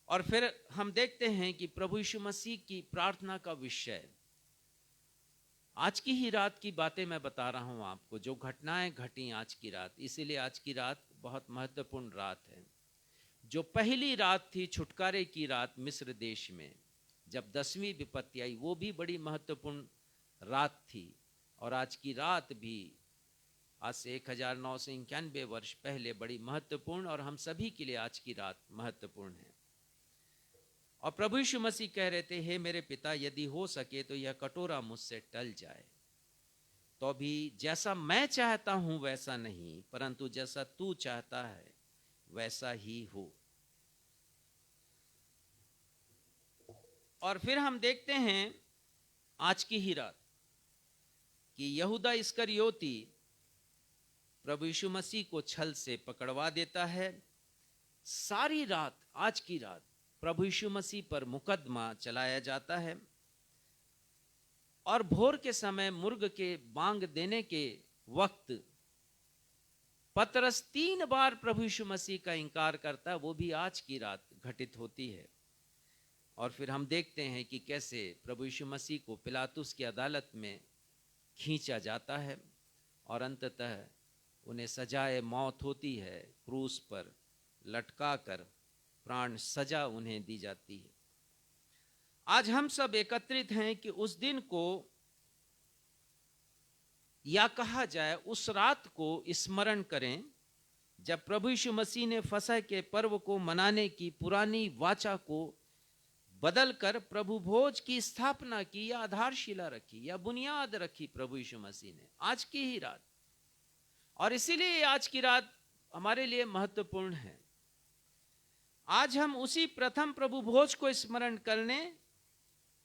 और फिर हम देखते हैं कि प्रभु यीशु मसीह की प्रार्थना का विषय, आज की ही रात की बातें मैं बता रहा हूं आपको, जो घटनाएं घटी आज की रात, इसीलिए आज की रात बहुत महत्वपूर्ण रात है। जो पहली रात थी छुटकारे की रात मिस्र देश में, जब 10वीं विपत्ति आई, वो भी बड़ी महत्वपूर्ण रात थी। और आज की रात भी आज से 1991 वर्ष पहले बड़ी महत्वपूर्ण, और हम सभी के लिए आज की रात महत्वपूर्ण है। और प्रभु यीशु मसीह कह रहे थे, हे मेरे पिता, यदि हो सके तो यह कटोरा मुझसे टल जाए, तो भी जैसा मैं चाहता हूं वैसा नहीं, परंतु जैसा तू चाहता है वैसा ही हो। और फिर हम देखते हैं आज की ही रात कि यहूदा इस्करियोती प्रभु यीशु मसीह को छल से पकड़वा देता है। सारी रात, आज की रात, प्रभु यीशु मसीह पर मुकदमा चलाया जाता है। और भोर के समय मुर्ग के बांग देने के वक्त पतरस 3 बार प्रभु यीशु मसीह का इंकार करता है, वो भी आज की रात घटित होती है। और फिर हम देखते हैं कि कैसे प्रभु यीशु मसीह को पिलातुस की अदालत में खींचा जाता है और अंततः उन्हें सजाए मौत होती है, क्रूस पर लटकाकर प्राण सजा उन्हें दी जाती है। आज हम सब एकत्रित हैं कि उस दिन को, या कहा जाए उस रात को स्मरण करें जब प्रभु यीशु मसीह ने फसह के पर्व को मनाने की पुरानी वाचा को बदलकर प्रभु भोज की स्थापना की, या आधारशिला रखी, या बुनियाद रखी प्रभु यीशु मसीह ने आज की ही रात। और इसीलिए आज की रात हमारे लिए महत्वपूर्ण है। आज हम उसी प्रथम प्रभु भोज को स्मरण करने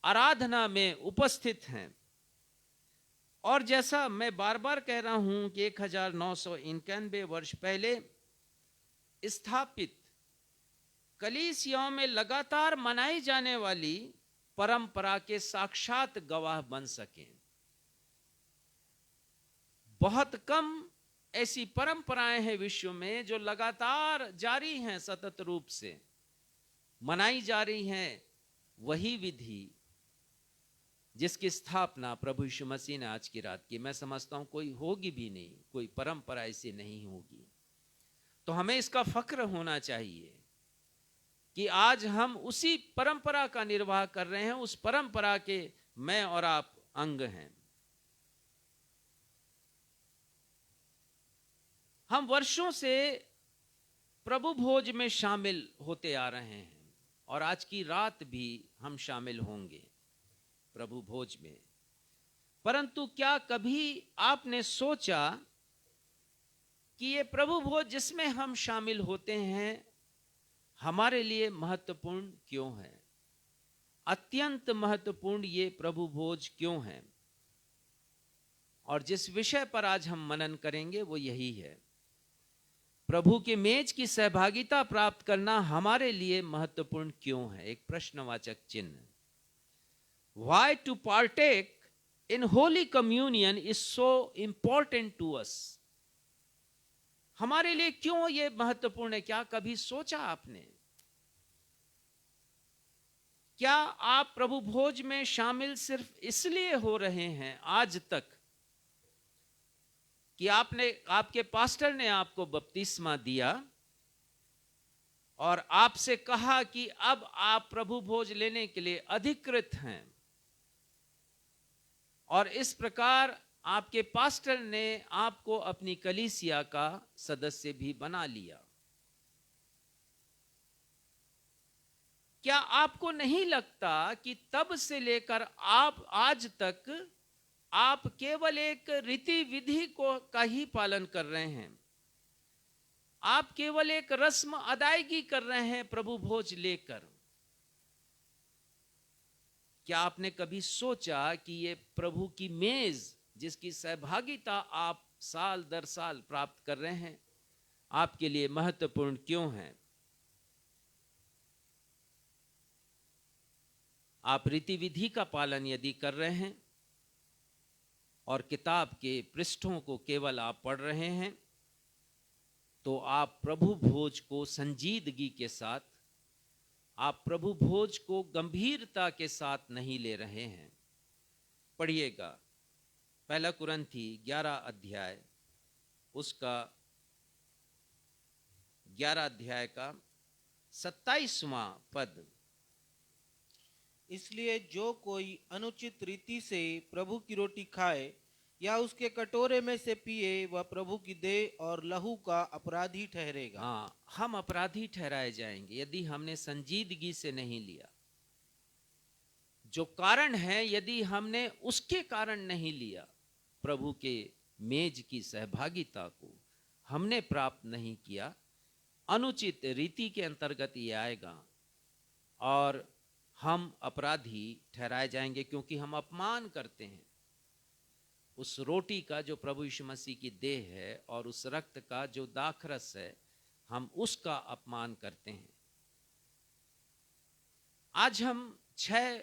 आराधना में उपस्थित हैं। और जैसा मैं बार बार कह रहा हूं कि 1991 वर्ष पहले स्थापित कलीसियाओं में लगातार मनाई जाने वाली परंपरा के साक्षात गवाह बन सके। बहुत कम ऐसी परंपराएं हैं विश्व में जो लगातार जारी हैं, सतत रूप से मनाई जा रही हैं। वही विधि जिसकी स्थापना प्रभु यीशु मसीह ने आज की रात की, मैं समझता हूं कोई होगी भी नहीं, कोई परंपरा ऐसी नहीं होगी। तो हमें इसका फक्र होना चाहिए कि आज हम उसी परंपरा का निर्वाह कर रहे हैं, उस परंपरा के मैं और आप अंग हैं। हम वर्षों से प्रभु भोज में शामिल होते आ रहे हैं और आज की रात भी हम शामिल होंगे प्रभु भोज में। परंतु क्या कभी आपने सोचा कि ये प्रभु भोज जिसमें हम शामिल होते हैं हमारे लिए महत्वपूर्ण क्यों है? अत्यंत महत्वपूर्ण ये प्रभु भोज क्यों है? और जिस विषय पर आज हम मनन करेंगे वो यही है, प्रभु के मेज की सहभागिता प्राप्त करना हमारे लिए महत्वपूर्ण क्यों है? एक प्रश्नवाचक चिन्ह। Why to partake in holy communion is so important to us? हमारे लिए क्यों यह महत्वपूर्ण है? क्या कभी सोचा आपने? क्या आप प्रभु भोज में शामिल सिर्फ इसलिए हो रहे हैं आज तक कि आपके पास्टर ने आपको बपतिस्मा दिया और आपसे कहा कि अब आप प्रभु भोज लेने के लिए अधिकृत हैं, और इस प्रकार आपके पास्टर ने आपको अपनी कलीसिया का सदस्य भी बना लिया? क्या आपको नहीं लगता कि तब से लेकर आप आज तक आप केवल एक रीति विधि का ही पालन कर रहे हैं? आप केवल एक रस्म अदायगी कर रहे हैं प्रभु भोज लेकर। क्या आपने कभी सोचा कि ये प्रभु की मेज जिसकी सहभागिता आप साल दर साल प्राप्त कर रहे हैं आपके लिए महत्वपूर्ण क्यों है? आप रीति विधि का पालन यदि कर रहे हैं और किताब के पृष्ठों को केवल आप पढ़ रहे हैं तो आप प्रभु भोज को संजीदगी के साथ, आप प्रभु भोज को गंभीरता के साथ नहीं ले रहे हैं। पढ़िएगा पहला कुरिन्थी 11 अध्याय, उसका 11 अध्याय का 27वां पद। इसलिए जो कोई अनुचित रीति से प्रभु की रोटी खाए या उसके कटोरे में से पिए वह प्रभु की देह और लहू का अपराधी ठहरेगा। हाँ, हम अपराधी ठहराए जाएंगे यदि हमने संजीदगी से नहीं लिया। जो कारण है यदि हमने उसके कारण नहीं लिया, प्रभु के मेज की सहभागिता को हमने प्राप्त नहीं किया, अनुचित रीति के अंतर्गत ये आएगा और हम अपराधी ठहराए जाएंगे, क्योंकि हम अपमान करते हैं उस रोटी का जो प्रभु यीशु मसीह की देह है और उस रक्त का जो दाखरस है, हम उसका अपमान करते हैं। आज हम 6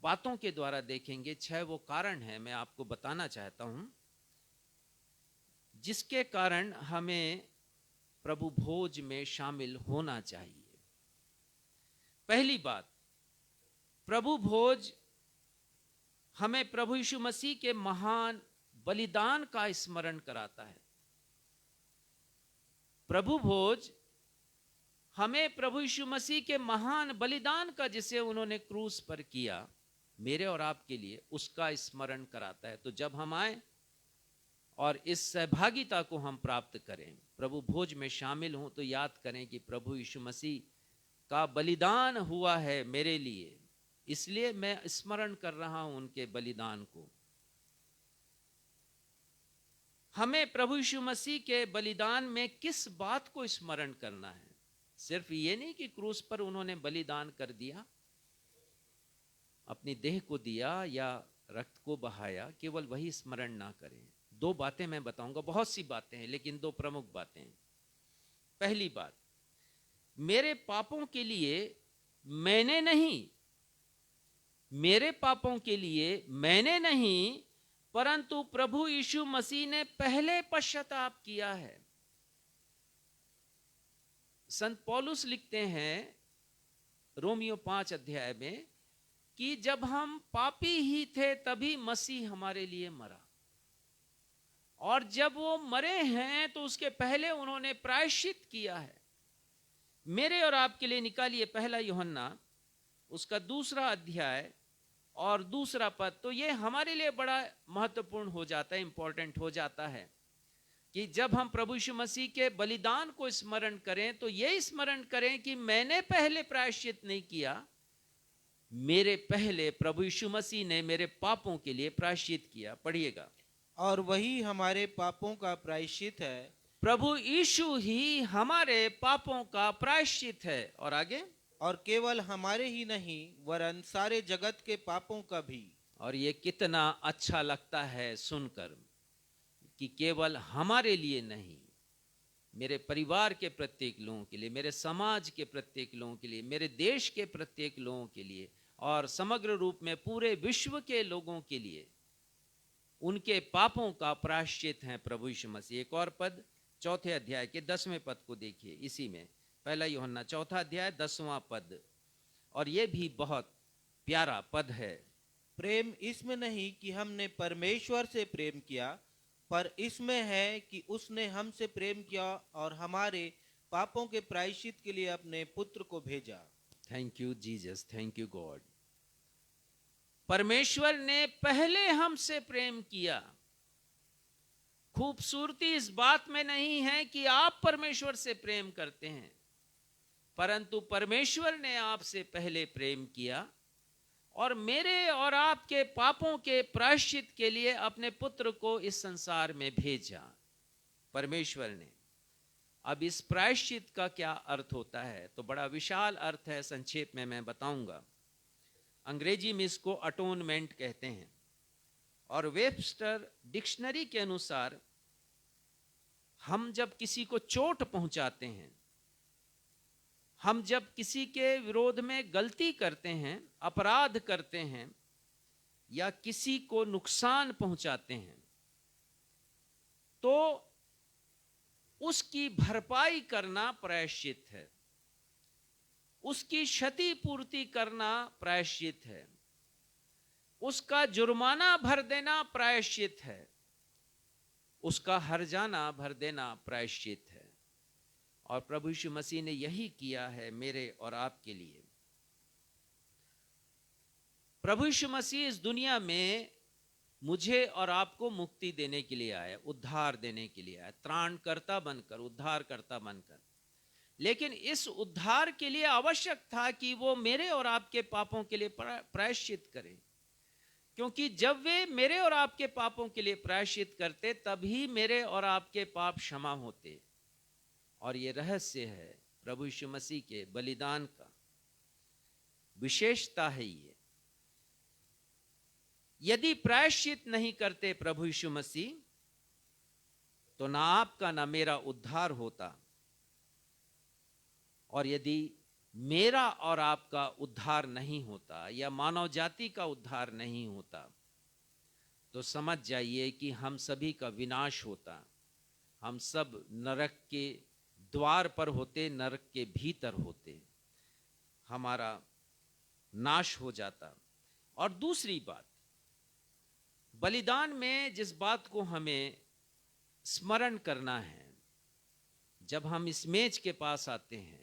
बातों के द्वारा देखेंगे, 6 वो कारण है मैं आपको बताना चाहता हूं जिसके कारण हमें प्रभु भोज में शामिल होना चाहिए। पहली बात, प्रभु भोज हमें प्रभु यीशु मसीह के महान बलिदान का स्मरण कराता है। प्रभु भोज हमें प्रभु यीशु मसीह के महान बलिदान का, जिसे उन्होंने क्रूस पर किया मेरे और आपके लिए, उसका स्मरण कराता है। तो जब हम आए और इस सहभागिता को हम प्राप्त करें, प्रभु भोज में शामिल हों, तो याद करें कि प्रभु यीशु मसीह का बलिदान हुआ है मेरे लिए, इसलिए मैं स्मरण कर रहा हूं उनके बलिदान को। हमें प्रभु यीशु मसीह के बलिदान में किस बात को स्मरण करना है? सिर्फ ये नहीं कि क्रूस पर उन्होंने बलिदान कर दिया, अपनी देह को दिया या रक्त को बहाया, केवल वही स्मरण ना करें। दो बातें मैं बताऊंगा, बहुत सी बातें हैं लेकिन दो प्रमुख बातें हैं। पहली बात, मेरे पापों के लिए मैंने नहीं, मेरे पापों के लिए मैंने नहीं, परंतु प्रभु यीशु मसीह ने पहले पश्चाताप किया है। संत पौलुस लिखते हैं रोमियो 5 अध्याय में कि जब हम पापी ही थे तभी मसीह हमारे लिए मरा, और जब वो मरे हैं तो उसके पहले उन्होंने प्रायश्चित किया है। मेरे और आपके लिए निकालिए पहला यूहन्ना उसका 2 अध्याय और 2 पद। तो ये हमारे लिए बड़ा महत्वपूर्ण हो जाता है, इंपॉर्टेंट हो जाता है कि जब हम प्रभु यीशु मसीह के बलिदान को स्मरण करें तो ये स्मरण करें कि मैंने पहले प्रायश्चित नहीं किया, मेरे पहले प्रभु यीशु मसीह ने मेरे पापों के लिए प्रायश्चित किया। पढ़िएगा। और वही हमारे पापों का प्रायश्चित है। प्रभु यीशु ही हमारे पापों का प्रायश्चित है। और आगे, और केवल हमारे ही नहीं वरन सारे जगत के पापों का भी। और ये कितना अच्छा लगता है सुनकर कि केवल हमारे लिए नहीं, मेरे परिवार के प्रत्येक लोगों के लिए, मेरे समाज के प्रत्येक लोगों के लिए, मेरे देश के प्रत्येक लोगों के लिए और समग्र रूप में पूरे विश्व के लोगों के लिए उनके पापों का प्रायश्चित है प्रभु यीशु मसीह। एक और पद 4 अध्याय के 10वें पद को देखिए, इसी में पहला यूहन्ना 4 अध्याय 10वां पद, और ये भी बहुत प्यारा पद है। प्रेम इसमें नहीं कि हमने परमेश्वर से प्रेम किया, पर इसमें है कि उसने हमसे प्रेम किया और हमारे पापों के प्रायश्चित के लिए अपने पुत्र को भेजा। Thank you Jesus, thank you God. परमेश्वर ने पहले हमसे प्रेम किया। खूबसूरती इस बात में नहीं है कि आप परमेश्वर से प्रेम करते हैं, परंतु परमेश्वर ने आपसे पहले प्रेम किया और मेरे और आपके पापों के प्रायश्चित के लिए अपने पुत्र को इस संसार में भेजा परमेश्वर ने। अब इस प्रायश्चित का क्या अर्थ होता है, तो बड़ा विशाल अर्थ है, संक्षेप में मैं बताऊंगा। अंग्रेजी में इसको अटोनमेंट कहते हैं, और वेबस्टर डिक्शनरी के अनुसार हम जब किसी को चोट पहुंचाते हैं, हम जब किसी के विरोध में गलती करते हैं, अपराध करते हैं या किसी को नुकसान पहुंचाते हैं, तो उसकी भरपाई करना प्रायश्चित है, उसकी क्षतिपूर्ति करना प्रायश्चित है, उसका जुर्माना भर देना प्रायश्चित है, उसका हर्जाना भर देना प्रायश्चित है। और प्रभु यीशु मसीह ने यही किया है मेरे और आपके लिए। प्रभु यीशु मसीह इस दुनिया में मुझे और आपको मुक्ति देने के लिए आया, उद्धार देने के लिए आया, त्राणकर्ता बनकर, उद्धारकर्ता बनकर। लेकिन इस उद्धार के लिए आवश्यक था कि वो मेरे और आपके पापों के लिए प्रायश्चित करे, क्योंकि जब वे मेरे और आपके पापों के लिए प्रायश्चित करते तभी मेरे और आपके पाप क्षमा होते। और ये रहस्य है प्रभु यीशु मसीह के बलिदान का, विशेषता है ये। यदि प्रायश्चित नहीं करते प्रभु यीशु मसीह, तो ना आपका ना मेरा उद्धार होता, और यदि मेरा और आपका उद्धार नहीं होता या मानव जाति का उद्धार नहीं होता, तो समझ जाइए कि हम सभी का विनाश होता। हम सब नरक के द्वार पर होते, नरक के भीतर होते, हमारा नाश हो जाता। और दूसरी बात, बलिदान में जिस बात को हमें स्मरण करना है, जब हम इस मेज के पास आते हैं,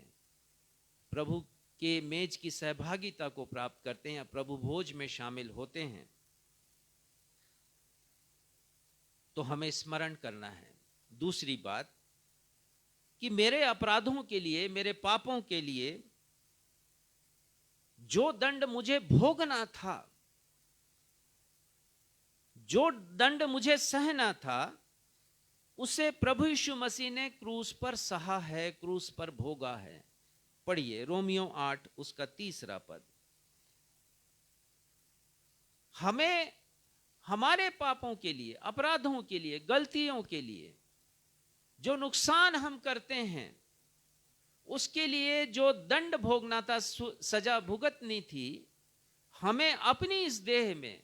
प्रभु के मेज की सहभागिता को प्राप्त करते हैं या प्रभु भोज में शामिल होते हैं, तो हमें स्मरण करना है दूसरी बात कि मेरे अपराधों के लिए, मेरे पापों के लिए जो दंड मुझे भोगना था, जो दंड मुझे सहना था, उसे प्रभु यीशु मसीह ने क्रूस पर सहा है, क्रूस पर भोगा है। पढ़िए रोमियो 8 उसका 3 पद। हमें हमारे पापों के लिए, अपराधों के लिए, गलतियों के लिए जो नुकसान हम करते हैं, उसके लिए जो दंड भोगना था, सजा भुगतनी थी, हमें अपनी इस देह में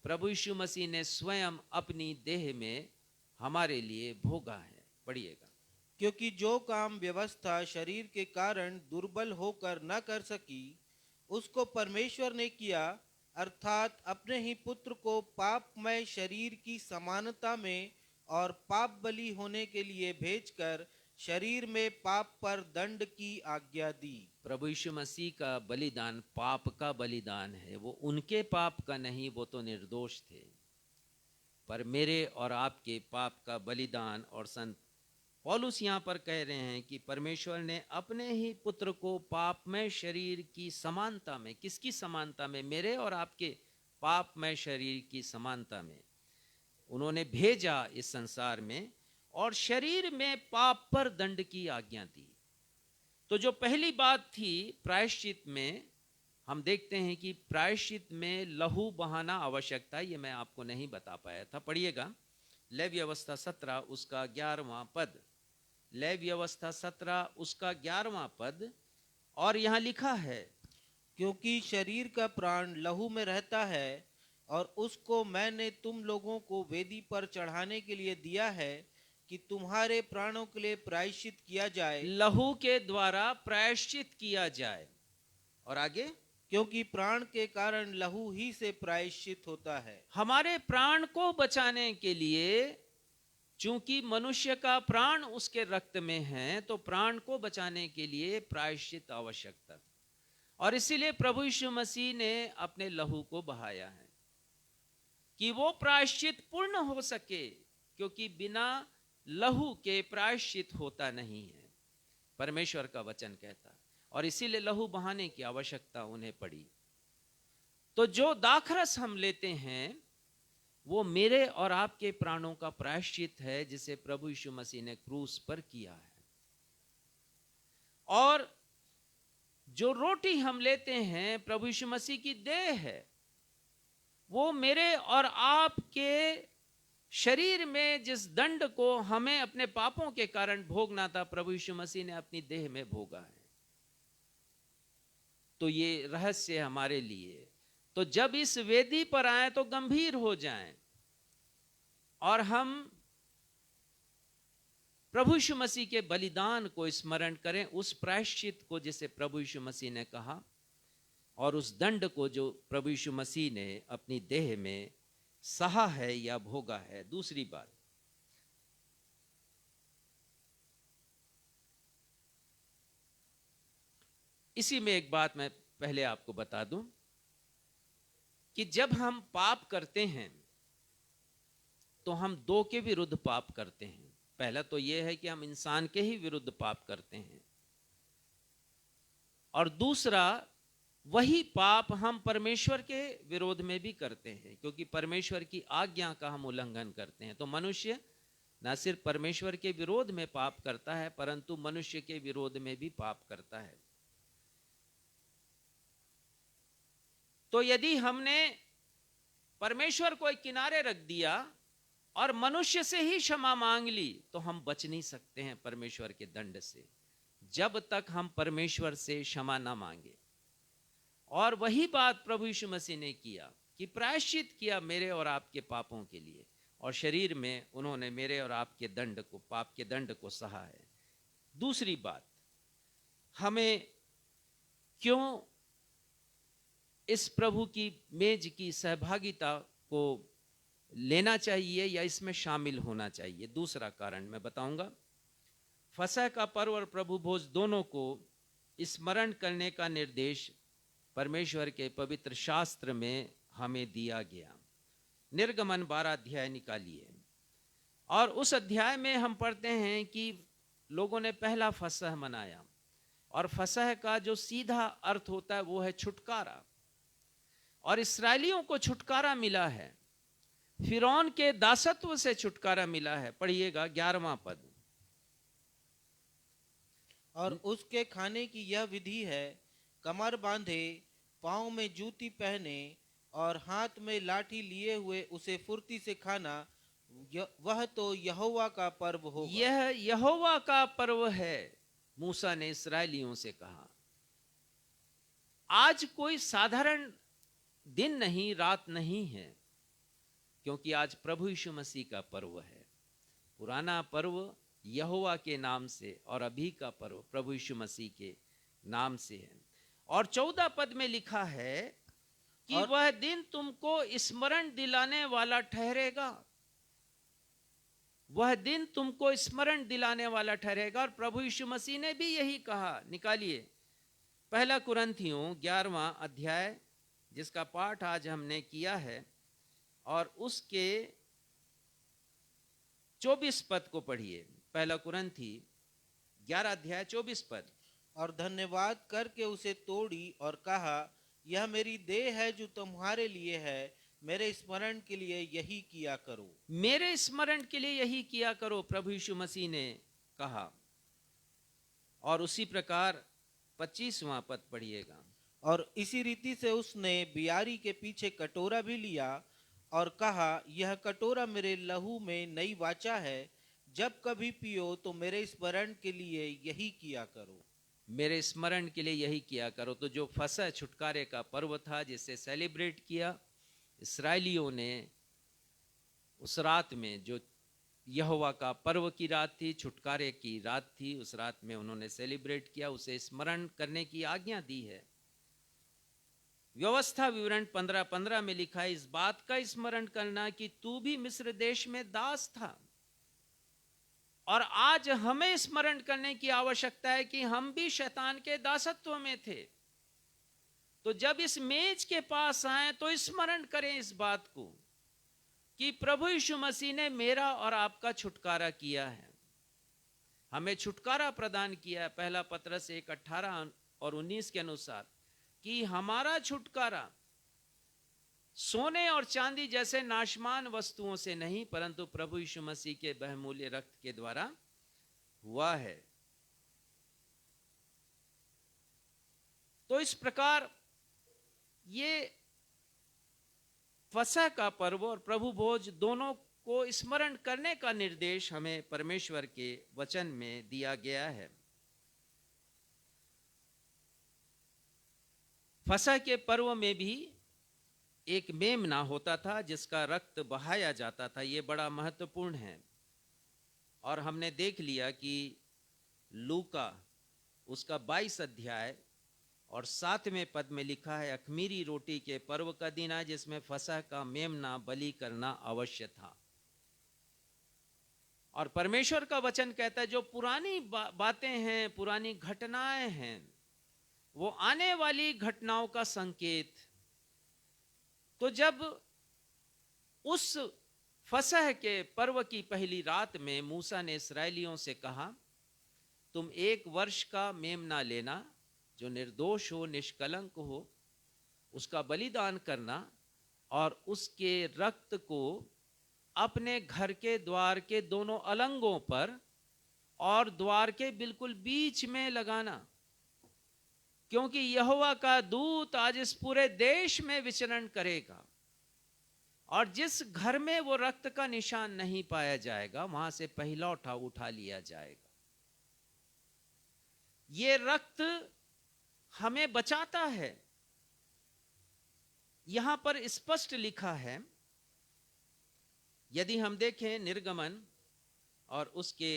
प्रभु यीशु मसीह ने स्वयं अपनी देह में हमारे लिए भोगा है। पढ़िएगा। क्योंकि जो काम व्यवस्था शरीर के कारण दुर्बल होकर न कर सकी, उसको परमेश्वर ने किया, अर्थात अपने ही पुत्र को पापमय शरीर की समानता में और पाप बलि होने के लिए भेजकर शरीर में पाप पर दंड की आज्ञा दी। प्रभु यीशु मसीह का बलिदान पाप का बलिदान है। वो उनके पाप का नहीं, वो तो निर्दोष थे, पर मेरे और आपके पाप का बलिदान। और संत पौलुस यहाँ पर कह रहे हैं कि परमेश्वर ने अपने ही पुत्र को पापमय शरीर की समानता में, किसकी समानता में? मेरे और आपके पापमय शरीर की समानता में उन्होंने भेजा इस संसार में, और शरीर में पाप पर दंड की आज्ञा दी। तो जो पहली बात थी प्रायश्चित में, हम देखते हैं कि प्रायश्चित में लहू बहाना आवश्यक था। ये मैं आपको नहीं बता पाया था। पढ़िएगा लेवी अवस्था 17 उसका 11वां पद। लेवी अवस्था 17 उसका 11वां पद। और यहाँ लिखा है, क्योंकि शरीर का प्राण लहू में रहता है, और उसको मैंने तुम लोगों को वेदी पर चढ़ाने के लिए दिया है कि तुम्हारे प्राणों के लिए प्रायश्चित किया जाए। लहू के द्वारा प्रायश्चित किया जाए। और आगे, क्योंकि प्राण के कारण लहू ही से प्रायश्चित होता है। हमारे प्राण को बचाने के लिए, चूंकि मनुष्य का प्राण उसके रक्त में है, तो प्राण को बचाने के लिए प्रायश्चित आवश्यकता था। और इसीलिए प्रभु यीशु मसीह ने अपने लहू को बहाया है कि वो प्रायश्चित पूर्ण हो सके, क्योंकि बिना लहू के प्रायश्चित होता नहीं है, परमेश्वर का वचन कहता है। और इसीलिए लहू बहाने की आवश्यकता उन्हें पड़ी। तो जो दाखरस हम लेते हैं वो मेरे और आपके प्राणों का प्रायश्चित है, जिसे प्रभु यीशु मसीह ने क्रूस पर किया है। और जो रोटी हम लेते हैं प्रभु यीशु मसीह की देह है, वो मेरे और आपके शरीर में जिस दंड को हमें अपने पापों के कारण भोगना था, प्रभु यीशु मसीह ने अपनी देह में भोगा है। तो ये रहस्य हमारे लिए। तो जब इस वेदी पर आए तो गंभीर हो जाएं और हम प्रभु यीशु मसीह के बलिदान को स्मरण करें, उस प्रायश्चित को जिसे प्रभु यीशु मसीह ने कहा, और उस दंड को जो प्रभु यीशु मसीह ने अपनी देह में सहा है या भोगा है। दूसरी बात, इसी में एक बात मैं पहले आपको बता दूं कि जब हम पाप करते हैं तो हम दो के विरुद्ध पाप करते हैं। पहला तो यह है कि हम इंसान के ही विरुद्ध पाप करते हैं, और दूसरा वही पाप हम परमेश्वर के विरोध में भी करते हैं, क्योंकि परमेश्वर की आज्ञा का हम उल्लंघन करते हैं। तो मनुष्य न सिर्फ परमेश्वर के विरोध में पाप करता है, परंतु मनुष्य के विरोध में भी पाप करता है। तो यदि हमने परमेश्वर को एक किनारे रख दिया और मनुष्य से ही क्षमा मांग ली, तो हम बच नहीं सकते हैं परमेश्वर के दंड से, जब तक हम परमेश्वर से क्षमा ना मांगे। और वही बात प्रभु यीशु मसीह ने किया कि प्रायश्चित किया मेरे और आपके पापों के लिए, और शरीर में उन्होंने मेरे और आपके दंड को, पाप के दंड को सहा है। दूसरी बात, हमें क्यों इस प्रभु की मेज की सहभागिता को लेना चाहिए या इसमें शामिल होना चाहिए? दूसरा कारण मैं बताऊंगा। फसह का पर्व और प्रभु भोज दोनों को स्मरण करने का निर्देश परमेश्वर के पवित्र शास्त्र में हमें दिया गया। निर्गमन 12 अध्याय निकालिए, और उस अध्याय में हम पढ़ते हैं कि लोगों ने पहला फसह मनाया, और फसह का जो सीधा अर्थ होता है वो है छुटकारा। और इस्राएलियों को छुटकारा मिला है, फिरौन के दासत्व से छुटकारा मिला है। पढ़िएगा 11वां पद। और उसके खाने की यह विधि है, कमर बांधे, पाँव में जूती पहने और हाथ में लाठी लिए हुए उसे फुर्ती से खाना, वह तो यहोवा का पर्व होगा। यह यहोवा का पर्व है, मूसा ने इस्राएलियों से कहा। आज कोई साधारण दिन नहीं, रात नहीं है, क्योंकि आज प्रभु यीशु मसीह का पर्व है। पुराना पर्व यहोवा के नाम से और अभी का पर्व प्रभु यीशु मसीह के नाम से है। और 14 पद में लिखा है कि वह दिन तुमको स्मरण दिलाने वाला ठहरेगा। वह दिन तुमको स्मरण दिलाने वाला ठहरेगा। और प्रभु यीशु मसीह ने भी यही कहा। निकालिए 1 कुरिन्थियों 11वां अध्याय, जिसका पाठ आज हमने किया है, और उसके 24 पद को पढ़िए। 1 कुरिन्थी 11 अध्याय 24 पद। और धन्यवाद करके उसे तोड़ी और कहा, यह मेरी देह है जो तुम्हारे लिए है, मेरे स्मरण के लिए यही किया करो। मेरे स्मरण के लिए यही किया करो, प्रभु यीशु मसीह ने कहा। और उसी प्रकार 25वां पद पढ़िएगा। और इसी रीति से उसने बियारी के पीछे कटोरा भी लिया और कहा, यह कटोरा मेरे लहू में नई वाचा है, जब कभी पियो तो मेरे स्मरण के लिए यही किया करो। मेरे स्मरण के लिए यही किया करो। तो जो फसह छुटकारे का पर्व था, जिसे सेलिब्रेट किया इस्राएलियों ने उस रात में, जो यहोवा का पर्व की रात थी, छुटकारे की रात थी, उस रात में उन्होंने सेलिब्रेट किया, उसे स्मरण करने की आज्ञा दी है। व्यवस्था विवरण 15:15 में लिखा है, इस बात का स्मरण करना कि तू भी मिस्र देश में दास था। और आज हमें स्मरण करने की आवश्यकता है कि हम भी शैतान के दासत्व में थे। तो जब इस मेज के पास आए तो स्मरण करें इस बात को कि प्रभु यीशु मसीह ने मेरा और आपका छुटकारा किया है, हमें छुटकारा प्रदान किया है। 1 पतरस 1:18 और 19 के अनुसार कि हमारा छुटकारा सोने और चांदी जैसे नाशमान वस्तुओं से नहीं, परंतु प्रभु यीशु मसीह के बहुमूल्य रक्त के द्वारा हुआ है। तो इस प्रकार ये फसह का पर्व और प्रभु भोज दोनों को स्मरण करने का निर्देश हमें परमेश्वर के वचन में दिया गया है। फसह के पर्व में भी एक मेमना होता था जिसका रक्त बहाया जाता था। ये बड़ा महत्वपूर्ण है। और हमने देख लिया कि लूका उसका 22 अध्याय और 7वें पद में लिखा है, अखमीरी रोटी के पर्व का दिन है जिसमें फसह का मेमना बलि करना अवश्य था। और परमेश्वर का वचन कहता है जो पुरानी बातें हैं, पुरानी घटनाएं हैं, वो आने वाली घटनाओं का संकेत। तो जब उस फसह के पर्व की पहली रात में मूसा ने इस्राएलियों से कहा, तुम 1 वर्ष का मेमना लेना जो निर्दोष हो, निष्कलंक हो, उसका बलिदान करना और उसके रक्त को अपने घर के द्वार के दोनों अलंगों पर और द्वार के बिल्कुल बीच में लगाना, क्योंकि यहोवा का दूत आज इस पूरे देश में विचरण करेगा। और जिस घर में वो रक्त का निशान नहीं पाया जाएगा, वहां से पहिलौठा उठा लिया जाएगा। ये रक्त हमें बचाता है। यहां पर स्पष्ट लिखा है, यदि हम देखें निर्गमन और उसके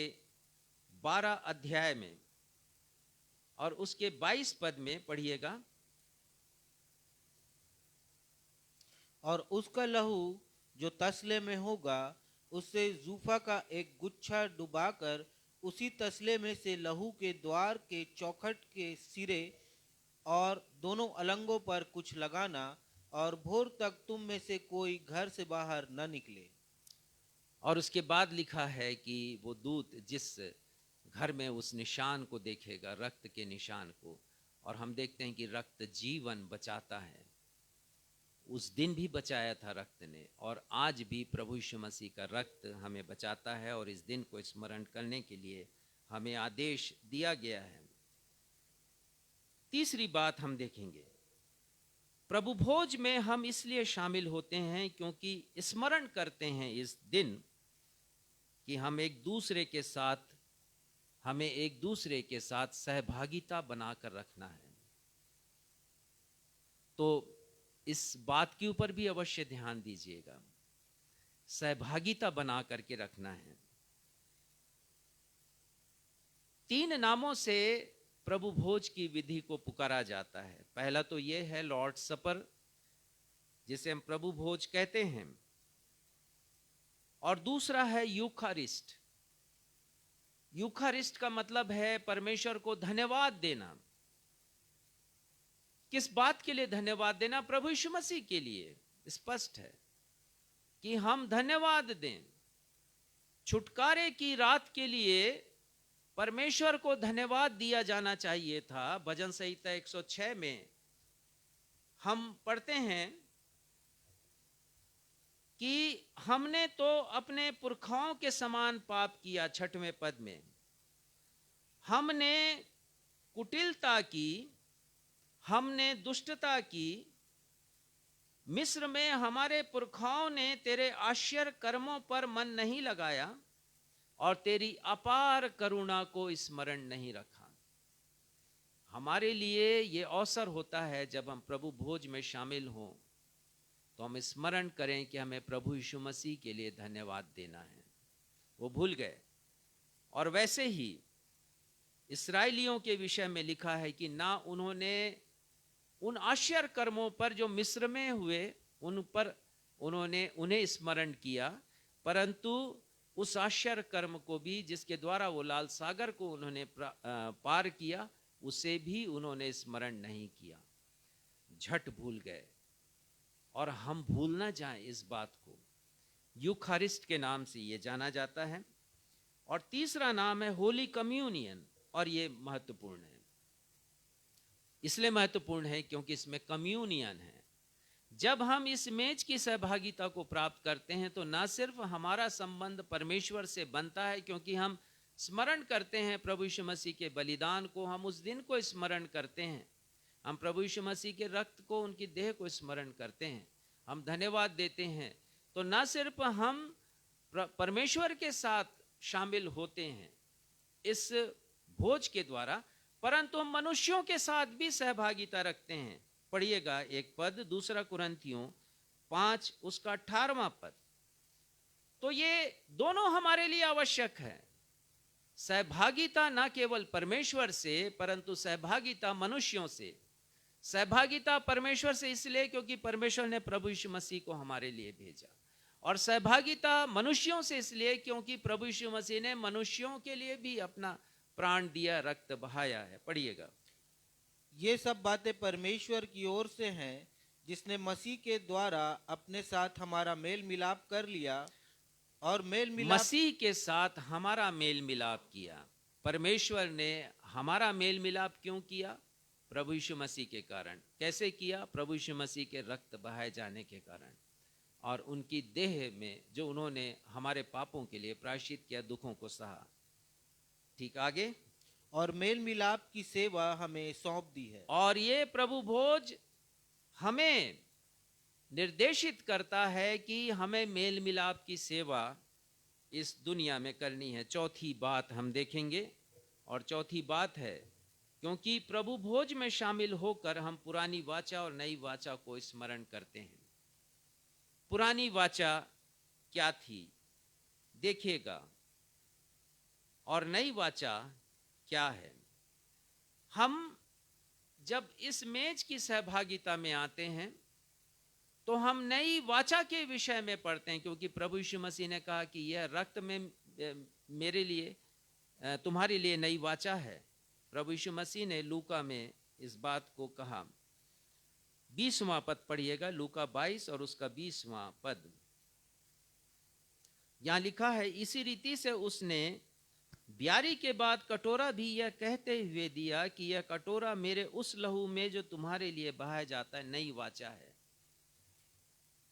12 अध्याय में और उसके 22 पद में पढ़िएगा, और उसका लहू जो तसले में होगा, उससे जूफा का एक गुच्छा डुबाकर उसी तसले में से लहू के द्वार के चौखट के सिरे और दोनों अलंगों पर कुछ लगाना, और भोर तक तुम में से कोई घर से बाहर न निकले। और उसके बाद लिखा है कि वो दूत जिस घर में उस निशान को देखेगा, रक्त के निशान को, और हम देखते हैं कि रक्त जीवन बचाता है। उस दिन भी बचाया था रक्त ने, और आज भी प्रभु यीशु मसीह का रक्त हमें बचाता है। और इस दिन को स्मरण करने के लिए हमें आदेश दिया गया है। तीसरी बात हम देखेंगे, प्रभु भोज में हम इसलिए शामिल होते हैं क्योंकि स्मरण करते हैं इस दिन कि हमें एक दूसरे के साथ सहभागिता बनाकर रखना है। तो इस बात के ऊपर भी अवश्य ध्यान दीजिएगा, सहभागिता बना करके रखना है। 3 नामों से प्रभु भोज की विधि को पुकारा जाता है। पहला तो यह है लॉर्ड सपर, जिसे हम प्रभु भोज कहते हैं, और दूसरा है यूखारिस्ट। यूखारिस्ट का मतलब है परमेश्वर को धन्यवाद देना। किस बात के लिए धन्यवाद देना? प्रभु यीशु मसीह के लिए। स्पष्ट है कि हम धन्यवाद दें। छुटकारे की रात के लिए परमेश्वर को धन्यवाद दिया जाना चाहिए था। भजन संहिता 106 में हम पढ़ते हैं कि हमने तो अपने पुरखाओं के समान पाप किया। 6वें पद में हमने कुटिलता की, हमने दुष्टता की। मिस्र में हमारे पुरखाओं ने तेरे आश्चर्य कर्मों पर मन नहीं लगाया और तेरी अपार करुणा को स्मरण नहीं रखा। हमारे लिए ये अवसर होता है जब हम प्रभु भोज में शामिल हों तो हम स्मरण करें कि हमें प्रभु यीशु मसीह के लिए धन्यवाद देना है। वो भूल गए। और वैसे ही इस्राएलियों के विषय में लिखा है कि ना उन्होंने उन आश्चर्य कर्मों पर जो मिस्र में हुए उन पर उन्हें स्मरण किया, परंतु उस आश्चर्य कर्म को भी जिसके द्वारा वो लाल सागर को उन्होंने पार किया, उसे भी उन्होंने स्मरण नहीं किया। झट भूल गए। और हम भूल ना जाएं इस बात को। यूखारिस्ट के नाम से ये जाना जाता है। और तीसरा नाम है होली कम्युनियन, और ये महत्वपूर्ण है। इसलिए महत्वपूर्ण है क्योंकि इसमें कम्युनियन है। जब हम इस मेज की सहभागिता को प्राप्त करते हैं तो ना सिर्फ हमारा संबंध परमेश्वर से बनता है, क्योंकि हम स्मरण करते हैं प्रभु यीशु मसीह के बलिदान को, हम उस दिन को स्मरण करते हैं, हम प्रभु यीशु मसीह के रक्त को, उनकी देह को स्मरण करते हैं, हम धन्यवाद देते हैं। तो ना सिर्फ हम परमेश्वर के साथ शामिल होते हैं इस भोज के द्वारा, परंतु हम मनुष्यों के साथ भी सहभागिता रखते हैं। पढ़िएगा एक पद, 2 कुरिन्थियों 5 उसका 18वां पद। तो ये दोनों हमारे लिए आवश्यक है। सहभागिता ना केवल परमेश्वर से, परंतु सहभागिता मनुष्यों से। सहभागिता परमेश्वर से इसलिए क्योंकि परमेश्वर ने प्रभु यीशु मसीह को हमारे लिए भेजा, और सहभागिता मनुष्यों से इसलिए क्योंकि प्रभु यीशु मसीह ने मनुष्यों के लिए भी अपना प्राण दिया, रक्त बहाया है। पढ़िएगा। ये सब बातें परमेश्वर की ओर से हैं, जिसने मसीह के द्वारा अपने साथ हमारा मेल मिलाप कर लिया, और मेल मिलाप मसीह के साथ हमारा मेल मिलाप किया। परमेश्वर ने हमारा मेल मिलाप क्यों किया? प्रभु यीशु मसीह के कारण। कैसे किया? प्रभु यीशु मसीह के रक्त बहाए जाने के कारण, और उनकी देह में जो उन्होंने हमारे पापों के लिए प्रायश्चित किया, दुखों को सहा। ठीक, आगे। और मेल मिलाप की सेवा हमें सौंप दी है। और ये प्रभु भोज हमें निर्देशित करता है कि हमें मेल मिलाप की सेवा इस दुनिया में करनी है। चौथी बात हम देखेंगे, और चौथी बात है क्योंकि प्रभु भोज में शामिल होकर हम पुरानी वाचा और नई वाचा को स्मरण करते हैं। पुरानी वाचा क्या थी देखिएगा, और नई वाचा क्या है। हम जब इस मेज की सहभागिता में आते हैं तो हम नई वाचा के विषय में पढ़ते हैं, क्योंकि प्रभु यीशु मसीह ने कहा कि यह रक्त में मेरे लिए, तुम्हारे लिए नई वाचा है। प्रभु यीशु मसीह ने लूका में इस बात को कहा। 20वां पद पढ़िएगा, लूका 22 और उसका 20वां पद। यहां लिखा है, इसी रीति से उसने ब्यारी के बाद कटोरा भी यह कहते हुए दिया कि यह कटोरा मेरे उस लहू में जो तुम्हारे लिए बहाया जाता है, नई वाचा है।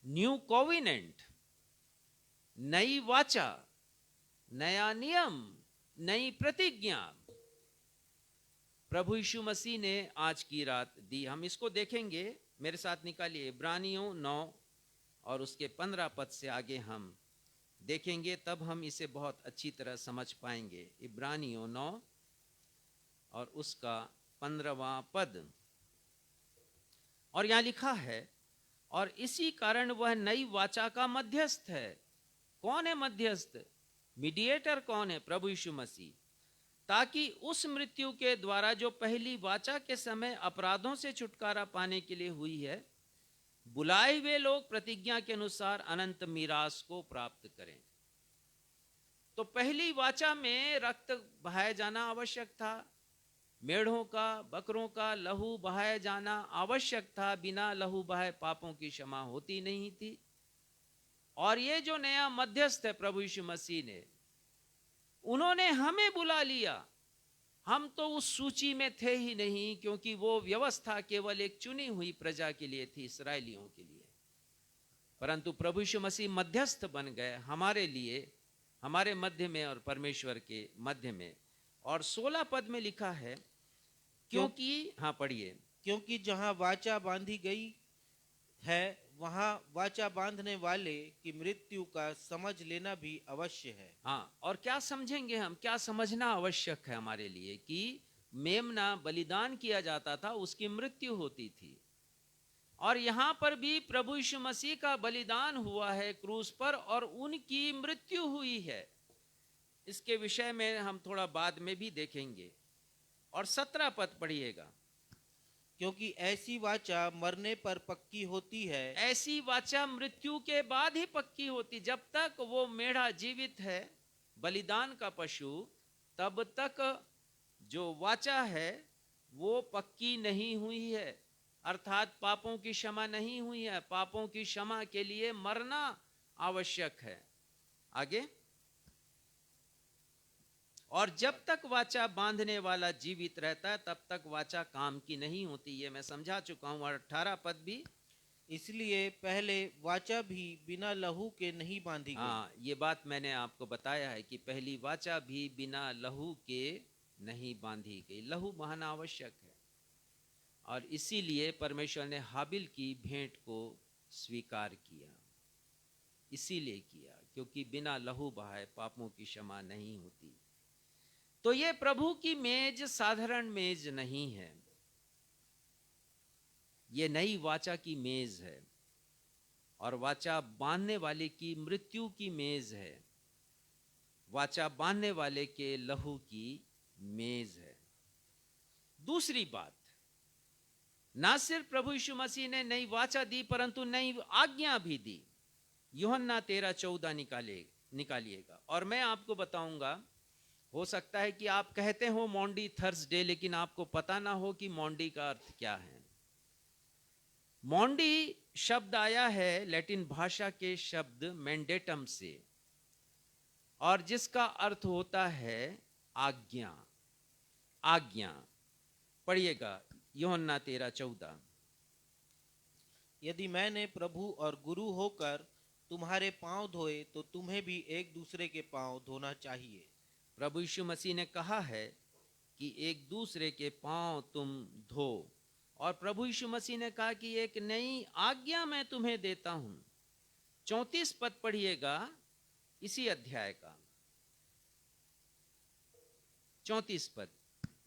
न्यू कोविनेंट, नई वाचा, नया नियम, नई प्रतिज्ञा। प्रभु यीशु मसीह ने आज की रात दी। हम इसको देखेंगे, मेरे साथ निकालिए इब्रानियों 9 और उसके 15 पद से आगे हम देखेंगे, तब हम इसे बहुत अच्छी तरह समझ पाएंगे। इब्रानियों 9 और उसका 15वां पद। और यहाँ लिखा है, और इसी कारण वह नई वाचा का मध्यस्थ है। कौन है मध्यस्थ? मीडिएटर कौन है? प्रभु यीशु मसीह। ताकि उस मृत्यु के द्वारा जो पहली वाचा के समय अपराधों से छुटकारा पाने के लिए हुई है, बुलाए हुए लोग प्रतिज्ञा के अनुसार अनंत मीरास को प्राप्त करें। तो पहली वाचा में रक्त बहाया जाना आवश्यक था, मेढ़ों का, बकरों का लहू बहाया जाना आवश्यक था। बिना लहू बहाए पापों की क्षमा होती नहीं थी। और ये जो नया मध्यस्थ है प्रभु यीशु मसीह ने, उन्होंने हमें बुला लिया। हम तो उस सूची में थे ही नहीं, क्योंकि वो व्यवस्था केवल एक चुनी हुई प्रजा के लिए थी, इस्राएलियों के लिए। परंतु प्रभु यीशु मसीह मध्यस्थ बन गए हमारे लिए, हमारे मध्य में और परमेश्वर के मध्य में। और 16 पद में लिखा है, क्योंकि, हाँ पढ़िए, क्योंकि जहाँ वाचा बांधी गई है वहाँ वाचा बांधने वाले की मृत्यु का समझ लेना भी अवश्य है। हाँ, और क्या समझेंगे हम, क्या समझना आवश्यक है हमारे लिए कि मेमना बलिदान किया जाता था, उसकी मृत्यु होती थी। और यहाँ पर भी प्रभु यीशु मसीह का बलिदान हुआ है क्रूस पर, और उनकी मृत्यु हुई है। इसके विषय में हम थोड़ा बाद में भी देखेंगे। और 17 पद पढ़िएगा, क्योंकि ऐसी वाचा मरने पर पक्की होती है। ऐसी वाचा मृत्यु के बाद ही पक्की होती। जब तक वो मेढ़ा जीवित है, बलिदान का पशु, तब तक जो वाचा है वो पक्की नहीं हुई है, अर्थात पापों की क्षमा नहीं हुई है। पापों की क्षमा के लिए मरना आवश्यक है। आगे, और जब तक वाचा बांधने वाला जीवित रहता है, तब तक वाचा काम की नहीं होती। ये मैं समझा चुका हूं। और 18 पद भी, इसलिए पहले वाचा भी बिना लहू के नहीं बांधी गई। हाँ, ये बात मैंने आपको बताया है कि पहली वाचा भी बिना लहू के नहीं बांधी गई। लहू बहाना आवश्यक है, और इसीलिए परमेश्वर ने हाबिल की भेंट को स्वीकार किया। इसीलिए किया क्योंकि बिना लहू बहाए पापों की क्षमा नहीं होती। तो ये प्रभु की मेज साधारण मेज नहीं है, ये नई वाचा की मेज है, और वाचा बांधने वाले की मृत्यु की मेज है, वाचा बांधने वाले के लहू की मेज है। दूसरी बात, ना सिर्फ प्रभु यीशु मसीह ने नई वाचा दी, परंतु नई आज्ञा भी दी। यूहन्ना 13:14 निकालिएगा। और मैं आपको बताऊंगा, हो सकता है कि आप कहते हो मॉन्डी थर्सडे, लेकिन आपको पता ना हो कि मॉन्डी का अर्थ क्या है। मॉन्डी शब्द आया है लैटिन भाषा के शब्द मैंडेटम से, और जिसका अर्थ होता है आज्ञा। आज्ञा पढ़िएगा, यूहन्ना 13:14। यदि मैंने प्रभु और गुरु होकर तुम्हारे पांव धोए, तो तुम्हें भी एक दूसरे के पांव धोना चाहिए। प्रभु यीशु मसीह ने कहा है कि एक दूसरे के पांव तुम धो। और प्रभु यीशु मसीह ने कहा कि एक नई आज्ञा मैं तुम्हें देता हूं। 34 पद पढ़िएगा इसी अध्याय का, 34 पद,